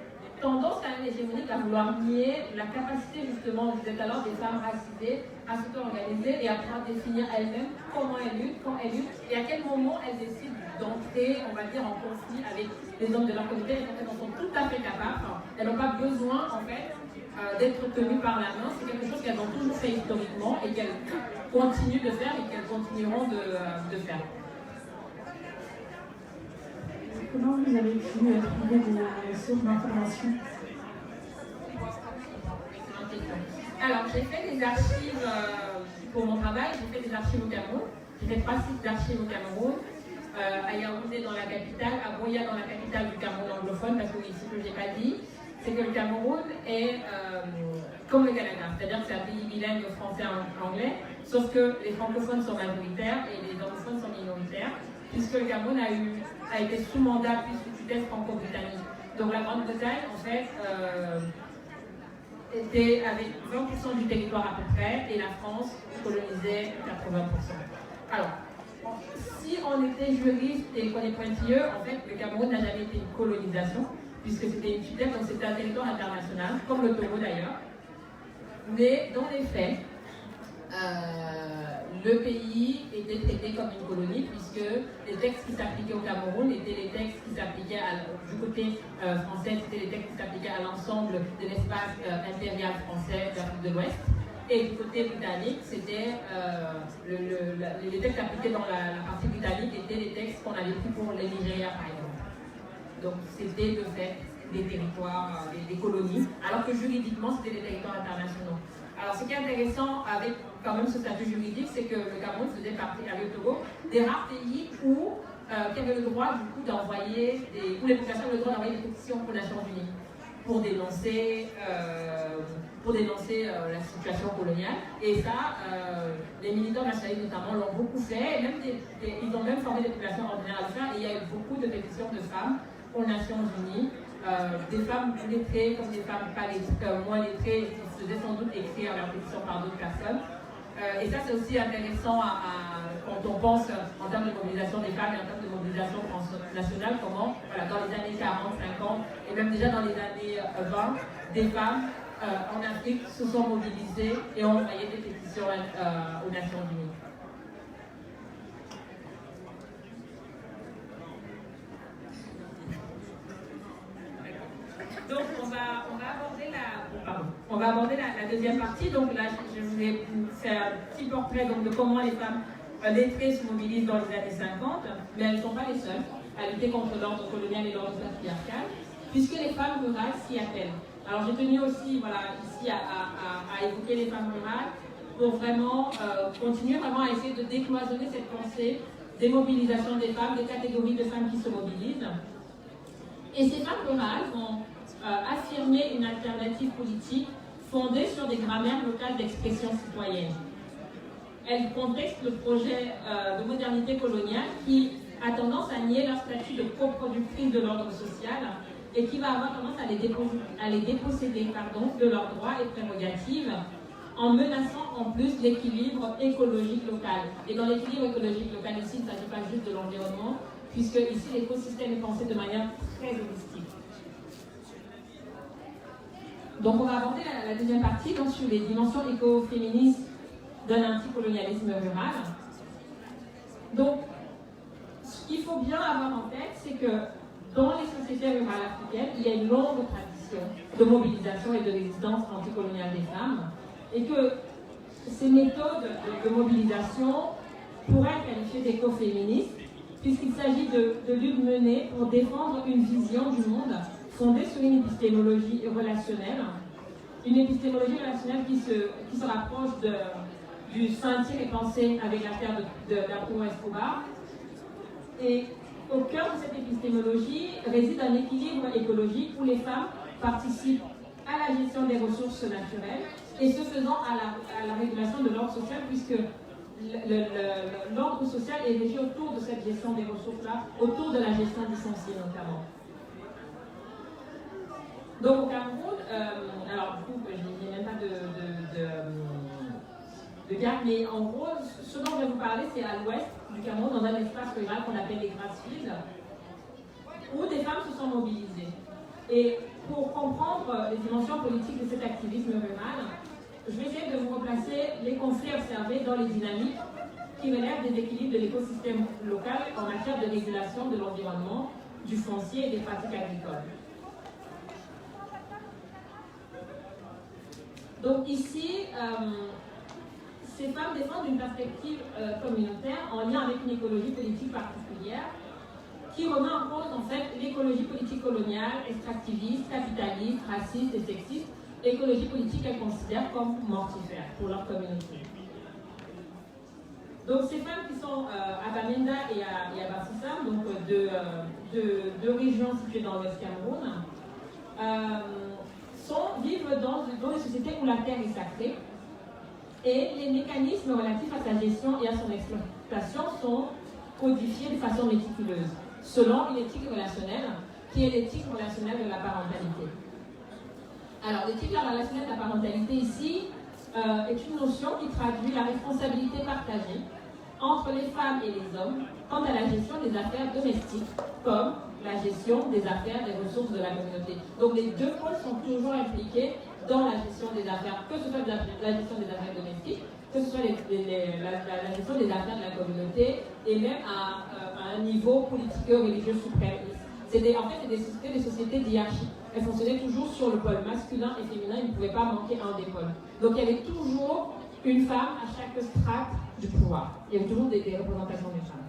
tendance à l'hégémonique à vouloir nier la capacité justement, je disais tout à l'heure, des femmes racisées à s'auto-organiser et à pouvoir définir elles-mêmes comment elles luttent, quand elles luttent et à quel moment elles décident d'entrer, on va dire, en conflit avec les hommes de leur communauté. Elles en sont tout à fait capables. Elles n'ont pas besoin, en fait, d'être tenues par la main. C'est quelque chose qu'elles ont toujours fait historiquement et qu'elles continuent de faire et qu'elles continueront de faire. Comment vous avez pu trouver des sources d'information? Alors, j'ai fait des archives pour mon travail, j'ai fait des archives au Cameroun. J'ai fait 3 sites d'archives au Cameroun, à Yaoundé dans la capitale, à Boya dans la capitale du Cameroun anglophone, parce que ici, ce que je n'ai pas dit, c'est que le Cameroun est comme le Canada, c'est-à-dire que c'est un pays bilingue français-anglais, sauf que les francophones sont majoritaires et les anglophones sont minoritaires, puisque le Cameroun a été sous mandat puis sous tutelle franco-britannique. Donc la Grande-Bretagne, en fait, était avec 20% du territoire à peu près, et la France colonisait 80%. Alors, si on était juriste et qu'on est pointilleux, en fait, le Cameroun n'a jamais été une colonisation, puisque c'était une tutelle, donc c'était un territoire international, comme le Togo d'ailleurs. Mais dans les faits, le pays était traité comme une colonie, puisque les textes qui s'appliquaient au Cameroun étaient les textes qui s'appliquaient du côté français, c'était les textes qui s'appliquaient à l'ensemble de l'espace impérial français d'Afrique de l'Ouest. Et du côté britannique, c'était les textes appliqués dans la partie britannique étaient les textes qu'on avait pris pour les Nigeria, par exemple. Donc c'était de fait des territoires, des colonies, alors que juridiquement c'était des territoires internationaux. Alors ce qui est intéressant avec quand même ce statut juridique, c'est que le Cameroun faisait partie, avec le Togo, des rares pays qui avaient le droit du coup d'envoyer où les populations avaient le droit d'envoyer des pétitions aux Nations Unies pour dénoncer pour dénoncer la situation coloniale. Et ça, les militants nationalistes notamment l'ont beaucoup fait, et même ils ont même formé des populations ordinaires à le faire, et il y a eu beaucoup de pétitions de femmes aux Nations Unies, des femmes lettrées comme des femmes pas lettrées, moins lettrées, qui se faisaient sans doute écrire leur pétition par d'autres personnes. Et ça, c'est aussi intéressant quand on pense en termes de mobilisation des femmes et en termes de mobilisation nationale, comment, voilà, dans les années 40, 50 et même déjà dans les années 20, des femmes en Afrique se sont mobilisées et ont envoyé des pétitions aux Nations Unies. Donc on va aborder la deuxième partie. Donc là, je vais vous faire un petit portrait donc, de comment les femmes lettrées se mobilisent dans les années 50, mais elles ne sont pas les seules à lutter contre l'ordre colonial et l'ordre patriarcal, puisque les femmes rurales s'y attellent. Alors j'ai tenu aussi ici à évoquer les femmes rurales pour vraiment continuer à essayer de décloisonner cette pensée des mobilisations des femmes, des catégories de femmes qui se mobilisent. Et ces femmes rurales vont affirmer une alternative politique fondée sur des grammaires locales d'expression citoyenne. Elles contestent le projet de modernité coloniale qui a tendance à nier leur statut de coproductrice de l'ordre social et qui va avoir tendance à les déposséder de leurs droits et prérogatives en menaçant en plus l'équilibre écologique local. Et dans l'équilibre écologique local ici, il ne s'agit pas juste de l'environnement, puisque ici l'écosystème est pensé de manière très holistique. Donc on va aborder la deuxième partie donc, sur les dimensions écoféministes d'un anticolonialisme rural. Donc, ce qu'il faut bien avoir en tête, c'est que dans les sociétés rurales africaines, il y a une longue tradition de mobilisation et de résistance anticoloniale des femmes, et que ces méthodes de mobilisation pourraient être qualifiées d'écoféministes, puisqu'il s'agit de luttes menées pour défendre une vision du monde fondée sur une épistémologie relationnelle qui se rapproche du sentier des pensées avec l'affaire d'Arturo Escobar. Et au cœur de cette épistémologie réside un équilibre écologique où les femmes participent à la gestion des ressources naturelles et ce faisant à la régulation de l'ordre social, puisque l'ordre social est régi autour de cette gestion des ressources-là, autour de la gestion du foncier notamment. Donc au Cameroun, alors du coup, je n'ai même pas de carte, mais en gros, ce dont je vais vous parler, c'est à l'ouest du Cameroun, dans un espace rural qu'on appelle les Grassfields, où des femmes se sont mobilisées. Et pour comprendre les dimensions politiques de cet activisme rural, je vais essayer de vous replacer les conflits observés dans les dynamiques qui relèvent des équilibres de l'écosystème local en matière de régulation de l'environnement, du foncier et des pratiques agricoles. Donc ici, ces femmes défendent une perspective communautaire en lien avec une écologie politique particulière qui remet en cause en fait l'écologie politique coloniale, extractiviste, capitaliste, raciste et sexiste, écologie politique qu'elles considèrent comme mortifère pour leur communauté. Donc ces femmes qui sont à Bamenda et à Bassissam, donc deux régions situées dans l'Ouest Cameroun, vivent dans des sociétés où la terre est sacrée et les mécanismes relatifs à sa gestion et à son exploitation sont codifiés de façon méticuleuse, selon une éthique relationnelle qui est l'éthique relationnelle de la parentalité. Alors l'éthique relationnelle de la parentalité ici est une notion qui traduit la responsabilité partagée entre les femmes et les hommes quant à la gestion des affaires domestiques, comme la gestion des affaires des ressources de la communauté. Donc les deux pôles sont toujours impliqués dans la gestion des affaires, que ce soit la gestion des affaires domestiques, que ce soit la gestion des affaires de la communauté, et même à un niveau politico-religieux suprême. En fait, c'est des sociétés d'hierarchie. Elles fonctionnaient toujours sur le pôle masculin et féminin, il ne pouvait pas manquer un des pôles. Donc il y avait toujours une femme à chaque strate du pouvoir. Il y avait toujours des représentations des femmes.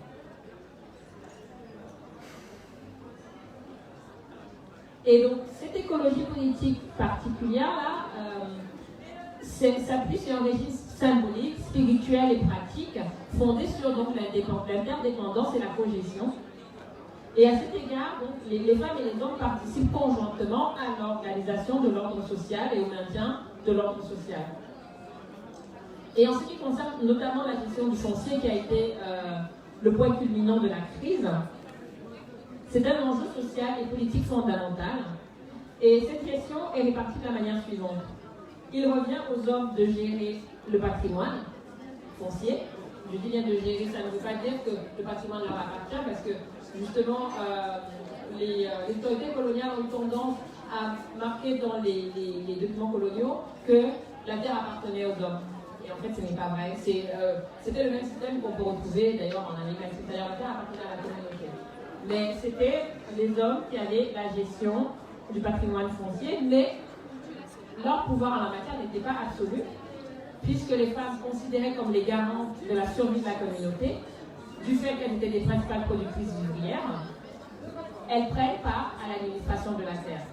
Et donc, cette écologie politique particulière-là s'appuie sur un régime symbolique, spirituel et pratique, fondé sur l'interdépendance et la cohésion. Et à cet égard, donc, les femmes et les hommes participent conjointement à l'organisation de l'ordre social et au maintien de l'ordre social. Et en ce qui concerne notamment la question du foncier qui a été le point culminant de la crise, c'est un enjeu social et politique fondamental. Et cette question est répartie de la manière suivante. Il revient aux hommes de gérer le patrimoine foncier. Je dis bien de gérer, ça ne veut pas dire que le patrimoine leur appartient, parce que justement, les autorités coloniales ont eu tendance à marquer dans les documents coloniaux que la terre appartenait aux hommes. Et en fait, ce n'est pas vrai. C'était le même système qu'on peut retrouver d'ailleurs en Amérique latine. D'ailleurs, la terre appartenait à la communauté. Mais c'était les hommes qui avaient la gestion du patrimoine foncier, mais leur pouvoir en la matière n'était pas absolu, puisque les femmes considérées comme les garantes de la survie de la communauté, du fait qu'elles étaient des principales productrices ouvrières, elles prennent part à l'administration de la terre.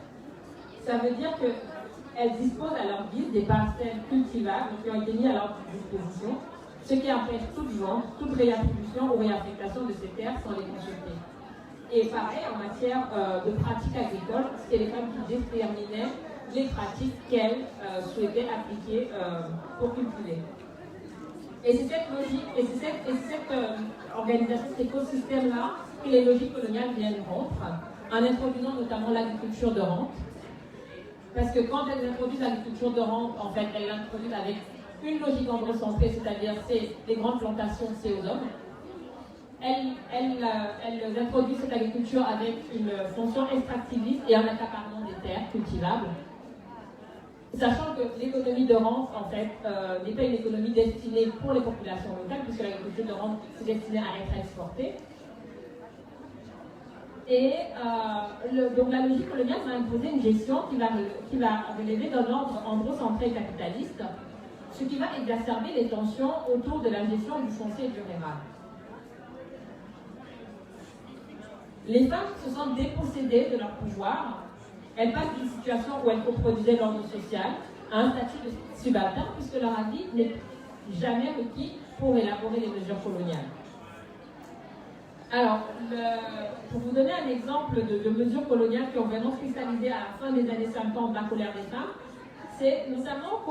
Ça veut dire qu'elles disposent à leur guise des parcelles cultivables qui ont été mises à leur disposition, ce qui empêche toute vente, toute réattribution ou réaffectation de ces terres sans les consulter. Et pareil, en matière de pratiques agricoles, c'était les femmes qui déterminaient les pratiques qu'elles souhaitaient appliquer pour cultiver. Et c'est cette logique, et c'est cette organisation, cet écosystème-là que les logiques coloniales viennent rompre, en introduisant notamment l'agriculture de rente. Parce que quand elles introduisent l'agriculture de rente, en fait, elles l'introduisent avec une logique androcentrée, c'est-à-dire c'est les grandes plantations, c'est aux hommes. Elles introduisent cette agriculture avec une fonction extractiviste et un accaparement des terres cultivables. Sachant que l'économie de rente, en fait, n'est pas une économie destinée pour les populations locales, puisque l'agriculture de rente est destinée à être exportée. Et donc la logique coloniale va imposer une gestion qui va relever d'un ordre androcentré capitaliste, ce qui va exacerber les tensions autour de la gestion du foncier et du rural. Les femmes se sentent dépossédées de leur pouvoir. Elles passent d'une situation où elles coproduisaient l'ordre social à un statut de subalterne, puisque leur avis n'est jamais requis pour élaborer les mesures coloniales. Alors, pour vous donner un exemple de mesures coloniales qui ont vraiment cristallisé à la fin des années 50 la colère des femmes, c'est notamment au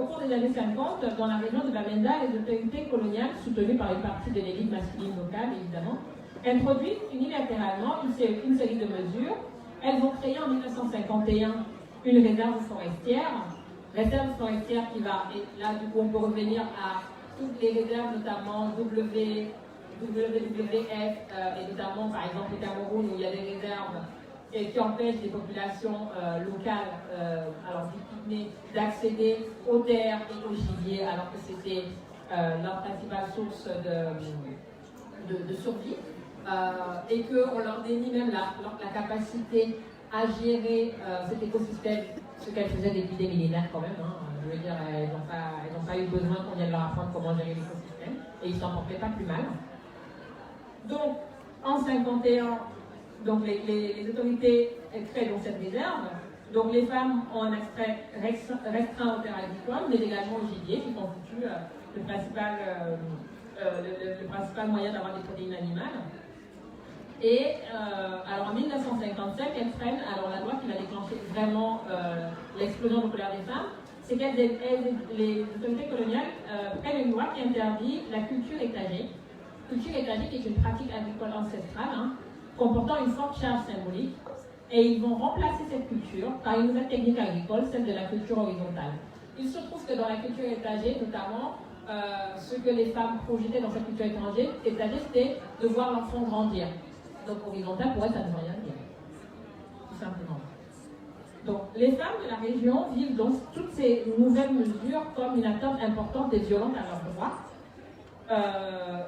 cours des années 50, dans la région de Bamenda, les autorités coloniales, soutenues par une partie de l'élite masculine locale, évidemment, introduisent unilatéralement une série de mesures. Elles vont créer en 1951 une réserve forestière qui va, et là du coup on peut revenir à toutes les réserves, notamment WWF, et notamment par exemple au Cameroun où il y a des réserves qui empêchent les populations locales, alors du Pygmée, d'accéder aux terres et aux gibiers, alors que c'était leur principale source de survie. Et qu'on leur dénie même la capacité à gérer cet écosystème, ce qu'elles faisaient depuis des millénaires quand même. Je veux dire, elles n'ont pas eu besoin qu'on vienne leur apprendre comment gérer l'écosystème, et ils s'en portaient pas plus mal. Donc, en 1951, donc les autorités créent donc cette réserve. Donc les femmes ont un accès restreint aux terres agricoles, mais également au gibier, qui constitue le principal moyen d'avoir des protéines animales. Et alors en 1955, elles prennent la loi qui va déclencher vraiment l'explosion de colère des femmes, c'est que les autorités coloniales prennent une loi qui interdit la culture étagée. Culture étagée qui est une pratique agricole ancestrale, comportant une forte charge symbolique, et ils vont remplacer cette culture par une nouvelle technique agricole, celle de la culture horizontale. Il se trouve que dans la culture étagée, notamment, ce que les femmes projetaient dans cette culture étagée, c'était de voir l'enfant grandir. Donc horizontal, pour elles, ça ne veut rien dire. Tout simplement. Donc les femmes de la région vivent donc toutes ces nouvelles mesures comme une atteinte importante et violente à leurs droits.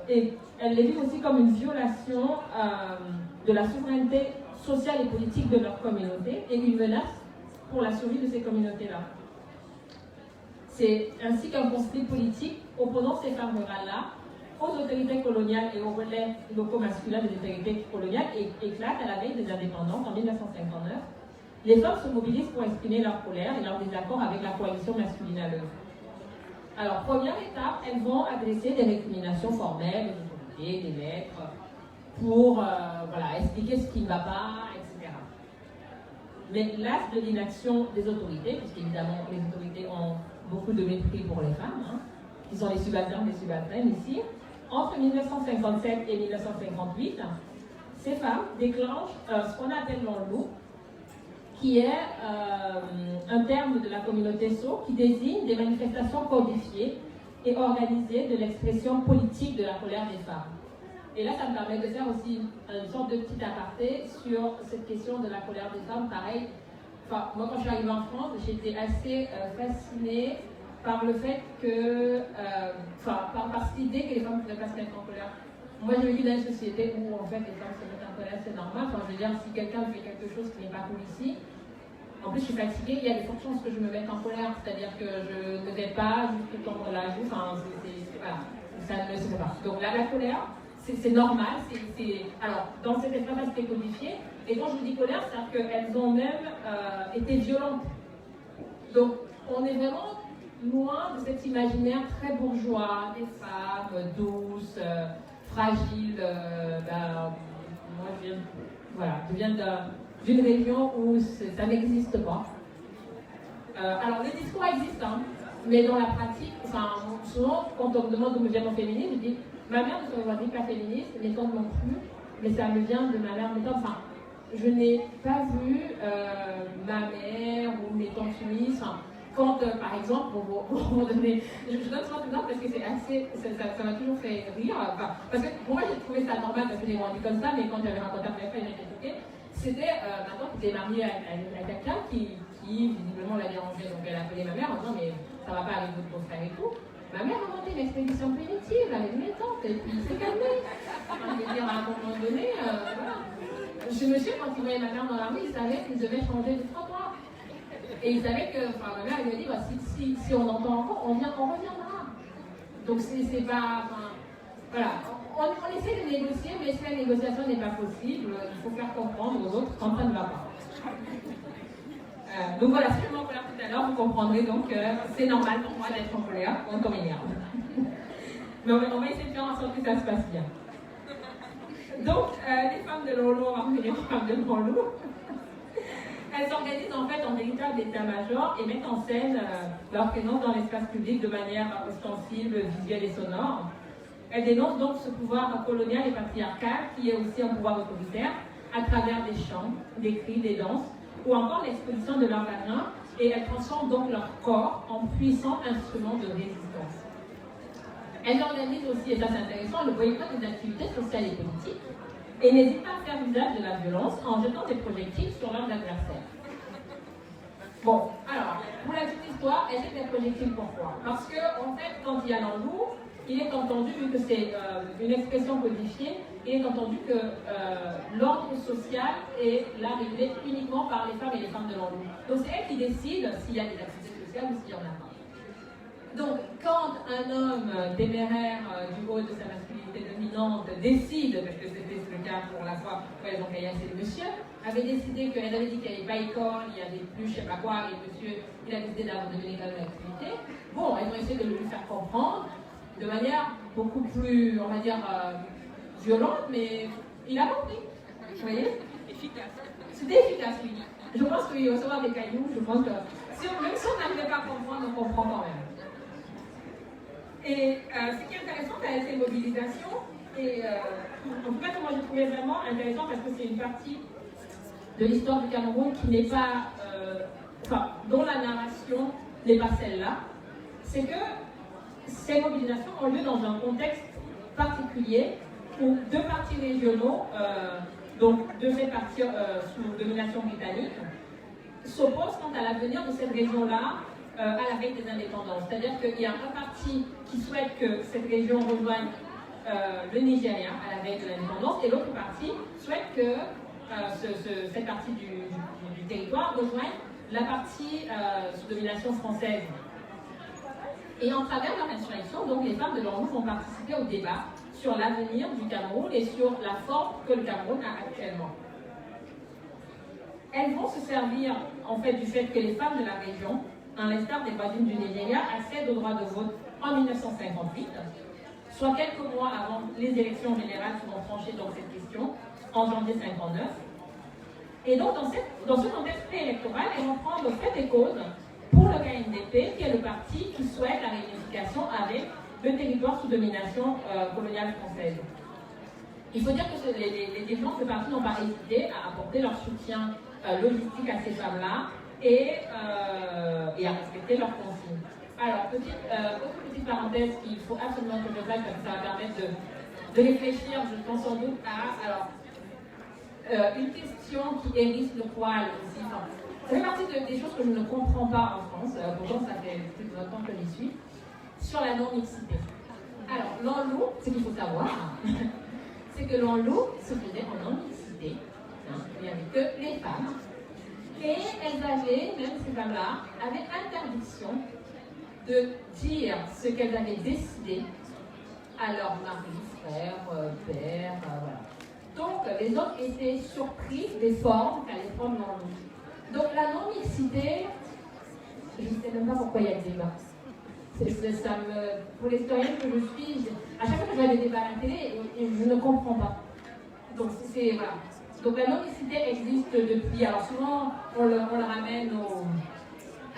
Et elles les vivent aussi comme une violation de la souveraineté sociale et politique de leur communauté et une menace pour la survie de ces communautés-là. C'est ainsi qu'un conflit politique opposant ces femmes rurales-là aux autorités coloniales et aux relais locaux masculins des autorités coloniales éclate à la veille des indépendances en 1959. Les femmes se mobilisent pour exprimer leur colère et leur désaccord avec la coalition masculine à l'œuvre. Alors, première étape, elles vont adresser des récriminations formelles aux autorités, des lettres, pour voilà, expliquer ce qui ne va pas, etc. Mais l'as de l'inaction des autorités, puisqu'évidemment les autorités ont beaucoup de mépris pour les femmes, hein, qui sont les subalternes des subalternes ici, entre 1957 et 1958, ces femmes déclenchent ce qu'on appelle l'enlou, qui est un terme de la communauté So qui désigne des manifestations codifiées et organisées de l'expression politique de la colère des femmes. Et là, ça me permet de faire aussi une sorte de petit aparté sur cette question de la colère des femmes. Pareil, enfin, moi quand je suis arrivée en France, j'étais assez fascinée par le fait que, par cette idée que les femmes ne pouvaient pas se mettre en colère. Moi, j'ai vécu dans une société où, en fait, les femmes se mettent en colère, c'est normal. Enfin, je veux dire, si quelqu'un fait quelque chose qui n'est pas cool ici, en plus, je suis fatiguée, il y a de fortes chances que je me mette en colère. C'est-à-dire que je ne vais pas juste tendre la joue. Enfin, voilà, ça ne se fait pas. Donc là, la colère, c'est normal. Alors, dans cette espace, c'était codifié. Et quand je dis colère, c'est-à-dire qu'elles ont même été violentes. Donc, on est vraiment loin de cet imaginaire très bourgeois des femmes douces, fragiles. Moi, je viens d'une région où ça n'existe pas. Alors, le discours existe, hein, mais dans la pratique, souvent, quand on me demande d'où me vient mon féminisme, je dis ma mère ne se revendique pas féministe, mes tantes non plus, mais ça me vient de ma mère, mes tantes. Enfin, je n'ai pas vu ma mère ou mes tantes féministes. Quand, par exemple, pour donner, je donne souvent cet exemple parce que c'est assez, ça m'a toujours fait rire. Parce que pour moi, j'ai trouvé ça normal parce que j'ai grandi comme ça, mais quand j'avais rencontré ma mère, j'étais choquée. C'était ma tante qui était mariée à quelqu'un qui visiblement la dérangeait. Donc elle appelait ma mère en disant mais ça va pas avec votre beau-frère et tout. Ma mère a monté une expédition punitive avec mes tantes et puis il s'est calmé. Je veux dire, à un moment donné, voilà. Je me suis, quand il voyait ma mère dans la rue, il savait qu'il devait changer de trottoir. Et il savait que, ma mère, elle lui a dit, bah, si on entend encore, on reviendra. Donc c'est pas, voilà, on essaie de négocier, mais si la négociation n'est pas possible, il faut faire comprendre aux autres quand ça ne va pas. Donc voilà, si je m'en colère tout à l'heure, vous comprendrez donc que c'est normal pour moi d'être en colère quand on m'énerve. Mais on va essayer de faire en sorte que ça se passe bien. Donc, les femmes de l'Olo, on va revenir les femmes de l'Olo. Elles s'organisent en fait en véritable état-major et mettent en scène leur présence dans l'espace public de manière ostensible, visuelle et sonore. Elles dénoncent donc ce pouvoir colonial et patriarcal qui est aussi un pouvoir autoritaire à travers des chants, des cris, des danses ou encore l'exposition de leur vagin, et elles transforment donc leur corps en puissant instrument de résistance. Elles organisent aussi, et ça c'est intéressant, le boycott des activités sociales et politiques et n'hésitent pas à faire usage de la violence en jetant des projectiles sur leurs adversaires. Bon, alors, pour la petite histoire, elles jettent des projectiles pourquoi? Parce que, en fait, quand il y a l'enlou, il est entendu, vu que c'est une expression codifiée, il est entendu que l'ordre social est là réglé uniquement par les femmes et les femmes de l'enlou. Donc c'est elles qui décident s'il y a des activités sociales ou s'il y en a pas. Donc, quand un homme téméraire du haut de sa masculinité dominante décide, parce que c'était le cas pour la fois où elles ont caillassé le monsieur, avait décidé qu'elle avait dit qu'il n'y avait pas école, il y avait plus, je sais pas quoi, et le monsieur, il a décidé d'abandonner l'activité. Bon, elles ont essayé de lui faire comprendre de manière beaucoup plus, on va dire, violente, mais il a compris. Vous voyez? Efficace. C'était efficace, oui. Je pense qu'il recevoir des cailloux, je pense que même si on n'arrivait pas à comprendre, on comprend quand même. Et ce qui est intéressant, c'est ces mobilisations. Et en tout cas, moi j'ai trouvé vraiment intéressant parce que c'est une partie de l'histoire du Cameroun qui n'est pas, dont la narration n'est pas celle-là. C'est que ces mobilisations ont lieu dans un contexte particulier où deux partis régionaux, donc deux partis sous domination britannique, s'opposent quant à l'avenir de cette région-là à la veille des indépendances. C'est-à-dire qu'il y a un parti qui souhaite que cette région rejoigne le Nigeria à la veille de l'indépendance et l'autre parti souhaite que cette partie du territoire rejoigne la partie sous domination française. Et en travers leur insurrection, donc les femmes de l'Ornou vont participer au débat sur l'avenir du Cameroun et sur la forme que le Cameroun a actuellement. Elles vont se servir en fait du fait que les femmes de la région, à l'instar des voisines du Nigeria, accèdent au droit de vote en 1958, soit quelques mois avant les élections générales qui vont trancher donc cette question, en janvier 59. Et donc, dans ce contexte préélectoral, elles vont prendre fait et cause pour le KNDP, qui est le parti qui souhaite la réunification avec le territoire sous domination coloniale française. Il faut dire que les dirigeants de ce parti n'ont pas hésité à apporter leur soutien logistique à ces femmes-là et à respecter leurs consignes. Alors, autre petite parenthèse qu'il faut absolument que je fasse, parce que ça va permettre de réfléchir, je pense sans doute, à une question qui hérisse le poil aussi. Enfin, ça fait partie des choses que je ne comprends pas en France, pourtant ça fait plus de 20 ans que j'y suis, sur la non-mixité. Alors, l'enlou, ce qu'il faut savoir, c'est que l'enlou se faisait en non-mixité, il n'y avait que les femmes, et elles avaient, même ces femmes-là, avaient interdiction de dire ce qu'elles avaient décidé à leur mari, frère, père, voilà. Donc, les autres étaient surpris des formes qu'allaient prendre l'enlou. Donc, la non-mixité, je ne sais même pas pourquoi il y a des débats. Pour l'historienne que je suis, à chaque fois que je vois des débats à la télé, je ne comprends pas. Donc, voilà. Donc, la non-mixité existe depuis. Alors, souvent, on le ramène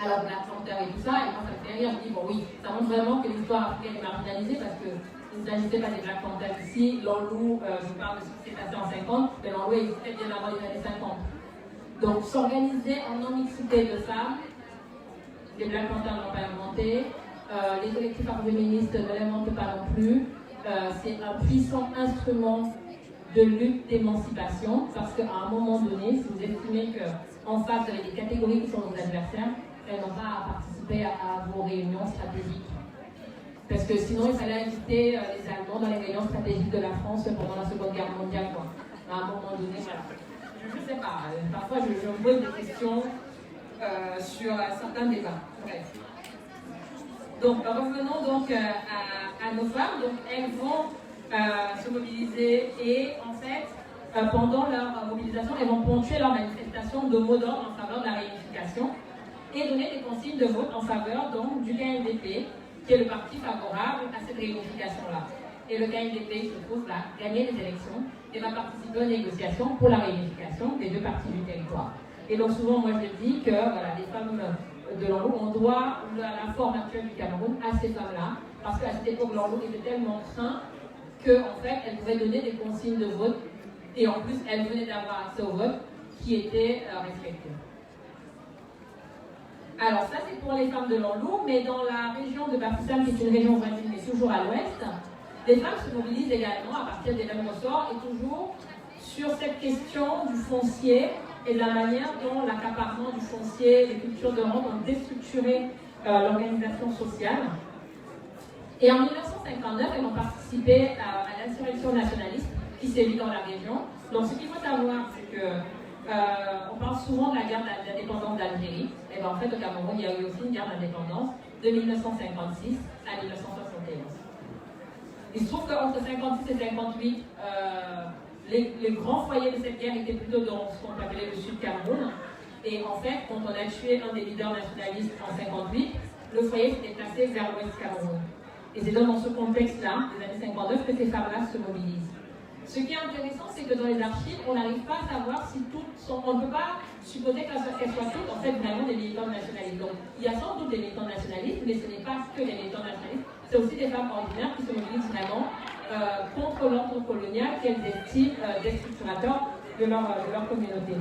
à la Black Panther et tout ça, et moi, ça me fait rire. Je dis, bon, oui, ça montre vraiment que l'histoire africaine est marginalisée parce que il ne s'agissait pas des Black Panthers ici. L'enlou, je parle de ce qui s'est passé en 50, mais l'enlou existait bien avant les années 50. Donc, s'organiser en non-mixité de femmes, les Black Panthers n'ont pas inventé. Les collectifs féministes ne l'inventent pas non plus. C'est un puissant instrument de lutte d'émancipation parce qu'à un moment donné, si vous estimez qu'en face, vous avez des catégories qui sont vos adversaires, elles n'ont pas à participer à vos réunions stratégiques. Parce que sinon, il fallait inviter les Allemands dans les réunions stratégiques de la France pendant la Seconde Guerre mondiale. Quoi. À un moment donné, voilà. Je ne sais pas. Parfois, je me pose des questions sur certains débats. Bref. Donc, revenons donc à nos femmes. Donc, elles vont se mobiliser et, en fait, pendant leur mobilisation, elles vont ponctuer leur manifestation de mots d'ordre en faveur de la réunification et donner des consignes de vote en faveur donc, du KNDP, qui est le parti favorable à cette réunification-là. Et le KNDP se trouve là, gagner les élections et va participer aux négociations pour la réunification des deux parties du territoire. Et donc souvent, moi je dis que voilà, les femmes de l'enlou, on doit la forme actuelle du Cameroun à ces femmes-là, parce qu'à cette époque, l'enlou était tellement craint qu'en fait, elles pouvaient donner des consignes de vote, et en plus, elles venaient d'avoir accès au vote qui était respecté. Alors ça, c'est pour les femmes de l'enlou, mais dans la région de Bafoussam, qui est une région voisine, mais toujours à l'ouest, les femmes se mobilisent également à partir des mêmes ressorts, et toujours sur cette question du foncier, et de la manière dont l'accaparement du foncier, les cultures de rente ont déstructuré l'organisation sociale. Et en 1959, elles ont participé à l'insurrection nationaliste qui sévit dans la région. Donc ce qu'il faut savoir, c'est que on parle souvent de la guerre d'indépendance d'Algérie. Et bien en fait, au Cameroun, il y a eu aussi une guerre d'indépendance de 1956 à 1971. Il se trouve qu'entre 1956 et 1958, les grands foyers de cette guerre étaient plutôt dans ce qu'on appelait le Sud Cameroun. Et en fait, quand on a tué un des leaders nationalistes en 1958, le foyer s'était placé vers l'Ouest Cameroun. Et c'est donc dans ce contexte-là, des années 59, que ces femmes-là se mobilisent. Ce qui est intéressant, c'est que dans les archives, on n'arrive pas à savoir si toutes sont... On ne peut pas supposer qu'elles soient toutes, en fait, vraiment des militants nationalistes. Donc, il y a sans doute des militants nationalistes, mais ce n'est pas que les militants nationalistes. C'est aussi des femmes ordinaires qui se mobilisent vraiment contre l'ordre colonial qu'elles estiment destructurateur de leur communauté.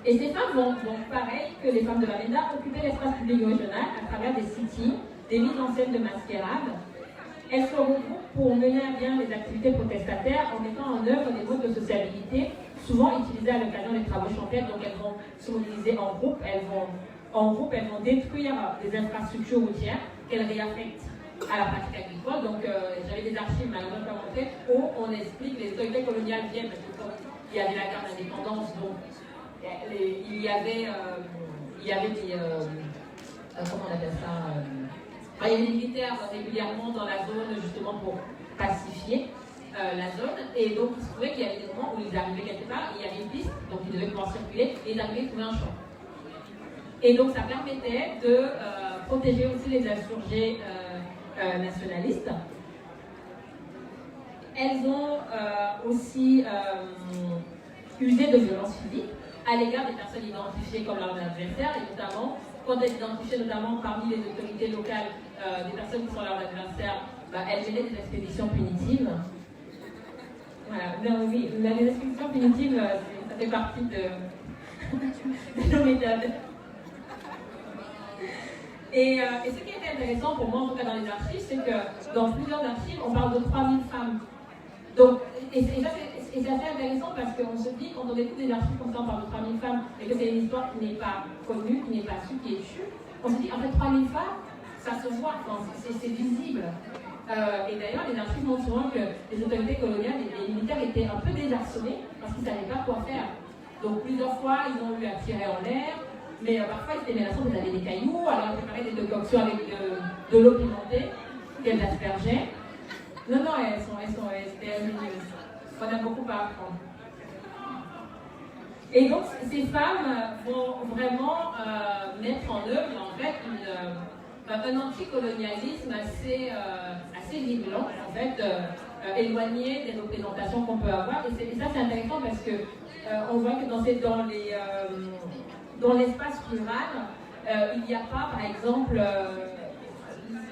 Et ces femmes vont, pareil que les femmes de la Venda, occuper l'espace public régional à travers des sit-ins, des mises en scène de mascarades. Elles se regroupent pour mener à bien les activités protestataires en mettant en œuvre des modes de sociabilité, souvent utilisés à l'occasion des travaux champêtres. Donc elles vont se mobiliser en groupe, elles vont détruire des infrastructures routières qu'elles réaffectent à la pratique agricole. Donc j'avais des archives, malheureusement pas montrées, où on explique les autorités coloniales viennent, parce que comme il y avait la guerre d'indépendance, donc il y avait des... comment on appelle ça il y avait des militaires régulièrement dans la zone justement pour pacifier la zone, et donc il se trouvait qu'il y avait des moments où ils arrivaient quelque part, il y avait une piste, donc ils devaient pouvoir circuler, et ils arrivaient à trouver un champ. Et donc ça permettait de protéger aussi les insurgés nationalistes. elles ont aussi usé de violences physiques à l'égard des personnes identifiées comme leurs adversaires, et notamment, quand elles identifiaient notamment parmi les autorités locales des personnes qui sont leurs adversaires, elles menaient des expéditions punitives. Voilà, oui, les expéditions punitives, ça fait partie de nos méthodes. Et ce qui était intéressant pour moi, en tout cas dans les archives, c'est que dans plusieurs archives, on parle de 3000 femmes. Donc, et c'est assez intéressant parce qu'on se dit, quand on écoute des archives comme ça, on parle de 3000 femmes, et que c'est une histoire qui n'est pas connue, qui n'est pas su, qui est tue, on se dit, en fait, 3000 femmes, ça se voit, c'est visible. Et d'ailleurs, les archives montrent souvent que les autorités coloniales et les militaires étaient un peu désarçonnés parce qu'ils ne savaient pas quoi faire. Donc, plusieurs fois, ils ont eu à tirer en l'air. Mais parfois, ils étaient menaçants, ils avaient des cailloux, alors ils préparaient des décoctions avec de l'eau pimentée qu'elles aspergeaient. Non, c'était lumineuses. On a beaucoup à apprendre. Et donc, ces femmes vont vraiment mettre en œuvre, en fait, un anticolonialisme assez virulent, en fait, éloigné des représentations qu'on peut avoir. Et ça, c'est intéressant parce que on voit que dans l'espace rural, il n'y a pas, par exemple,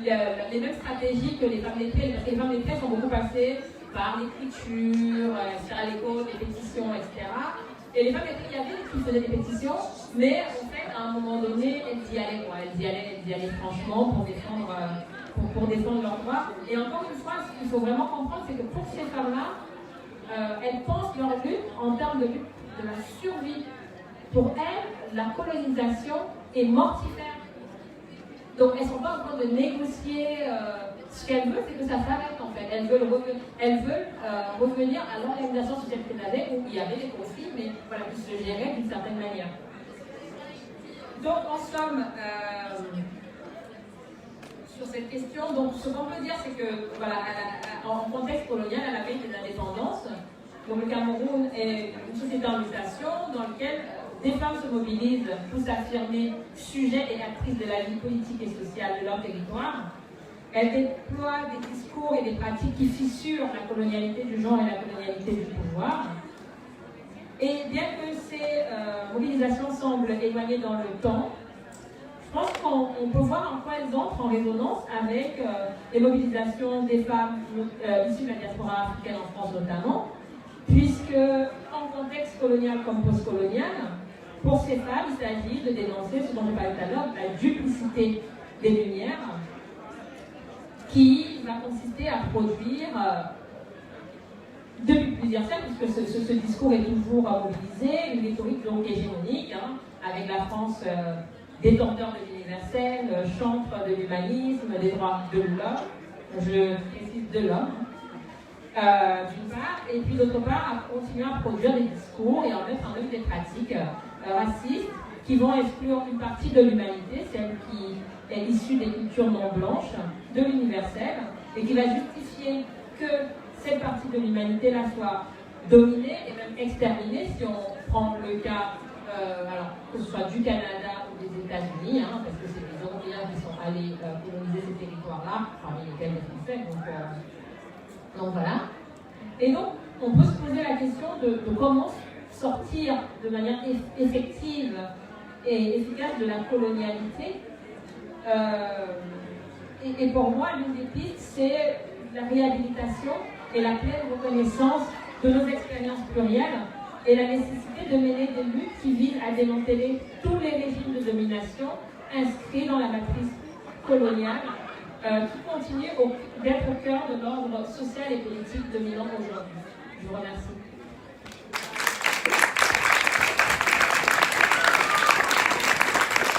les mêmes stratégies que les femmes lettrées. Les femmes lettrées sont beaucoup passées par l'écriture, sur les côtes, les pétitions, etc. Et les femmes lettrées, il y avait qui faisaient des pétitions, mais en fait, à un moment donné, elles y allaient, quoi. Elles y allaient franchement pour défendre leurs droits. Et encore une fois, ce qu'il faut vraiment comprendre, c'est que pour ces femmes-là, elles pensent leur lutte en termes de lutte de la survie. Pour elles, la colonisation est mortifère. Donc elles ne sont pas en train de négocier. Ce qu'elles veulent, c'est que ça s'arrête en fait. Elles veulent revenir à l'organisation sociale qu'elles avaient, où il y avait des conflits, mais voilà, qui se géraient d'une certaine manière. Donc en somme, sur cette question, donc ce qu'on peut dire, c'est que voilà, en contexte colonial, à la veille de l'indépendance, donc le Cameroun est une société en mutation dans laquelle des femmes se mobilisent pour s'affirmer sujets et actrices de la vie politique et sociale de leur territoire. Elles déploient des discours et des pratiques qui fissurent la colonialité du genre et la colonialité du pouvoir. Et bien que ces mobilisations semblent éloignées dans le temps, je pense qu'on peut voir en quoi elles entrent en résonance avec les mobilisations des femmes issues de la diaspora africaine en France notamment, puisque en contexte colonial comme postcolonial, pour ces femmes, il s'agit de dénoncer ce dont je parlais tout à l'heure, la duplicité des lumières, qui va consister à produire, depuis plusieurs siècles, puisque ce discours est toujours mobilisé, une rhétorique donc hégémonique, avec la France détenteur de l'universel, chantre de l'humanisme, des droits de l'homme, je précise de l'homme, d'une part, et puis d'autre part, à continuer à produire des discours et à mettre en œuvre des pratiques racistes qui vont exclure une partie de l'humanité, celle qui est issue des cultures non blanches, de l'universel, et qui va justifier que cette partie de l'humanité-là soit dominée et même exterminée, si on prend le cas, alors, que ce soit du Canada ou des États-Unis, parce que c'est les Européens qui sont allés coloniser ces territoires-là, parmi lesquels les Français, donc voilà. Et donc, on peut se poser la question de comment sortir de manière effective et efficace de la colonialité. Et pour moi, l'une des pistes, c'est la réhabilitation et la pleine reconnaissance de nos expériences plurielles et la nécessité de mener des luttes qui visent à démanteler tous les régimes de domination inscrits dans la matrice coloniale qui continue d'être au cœur de l'ordre social et politique dominant aujourd'hui. Je vous remercie.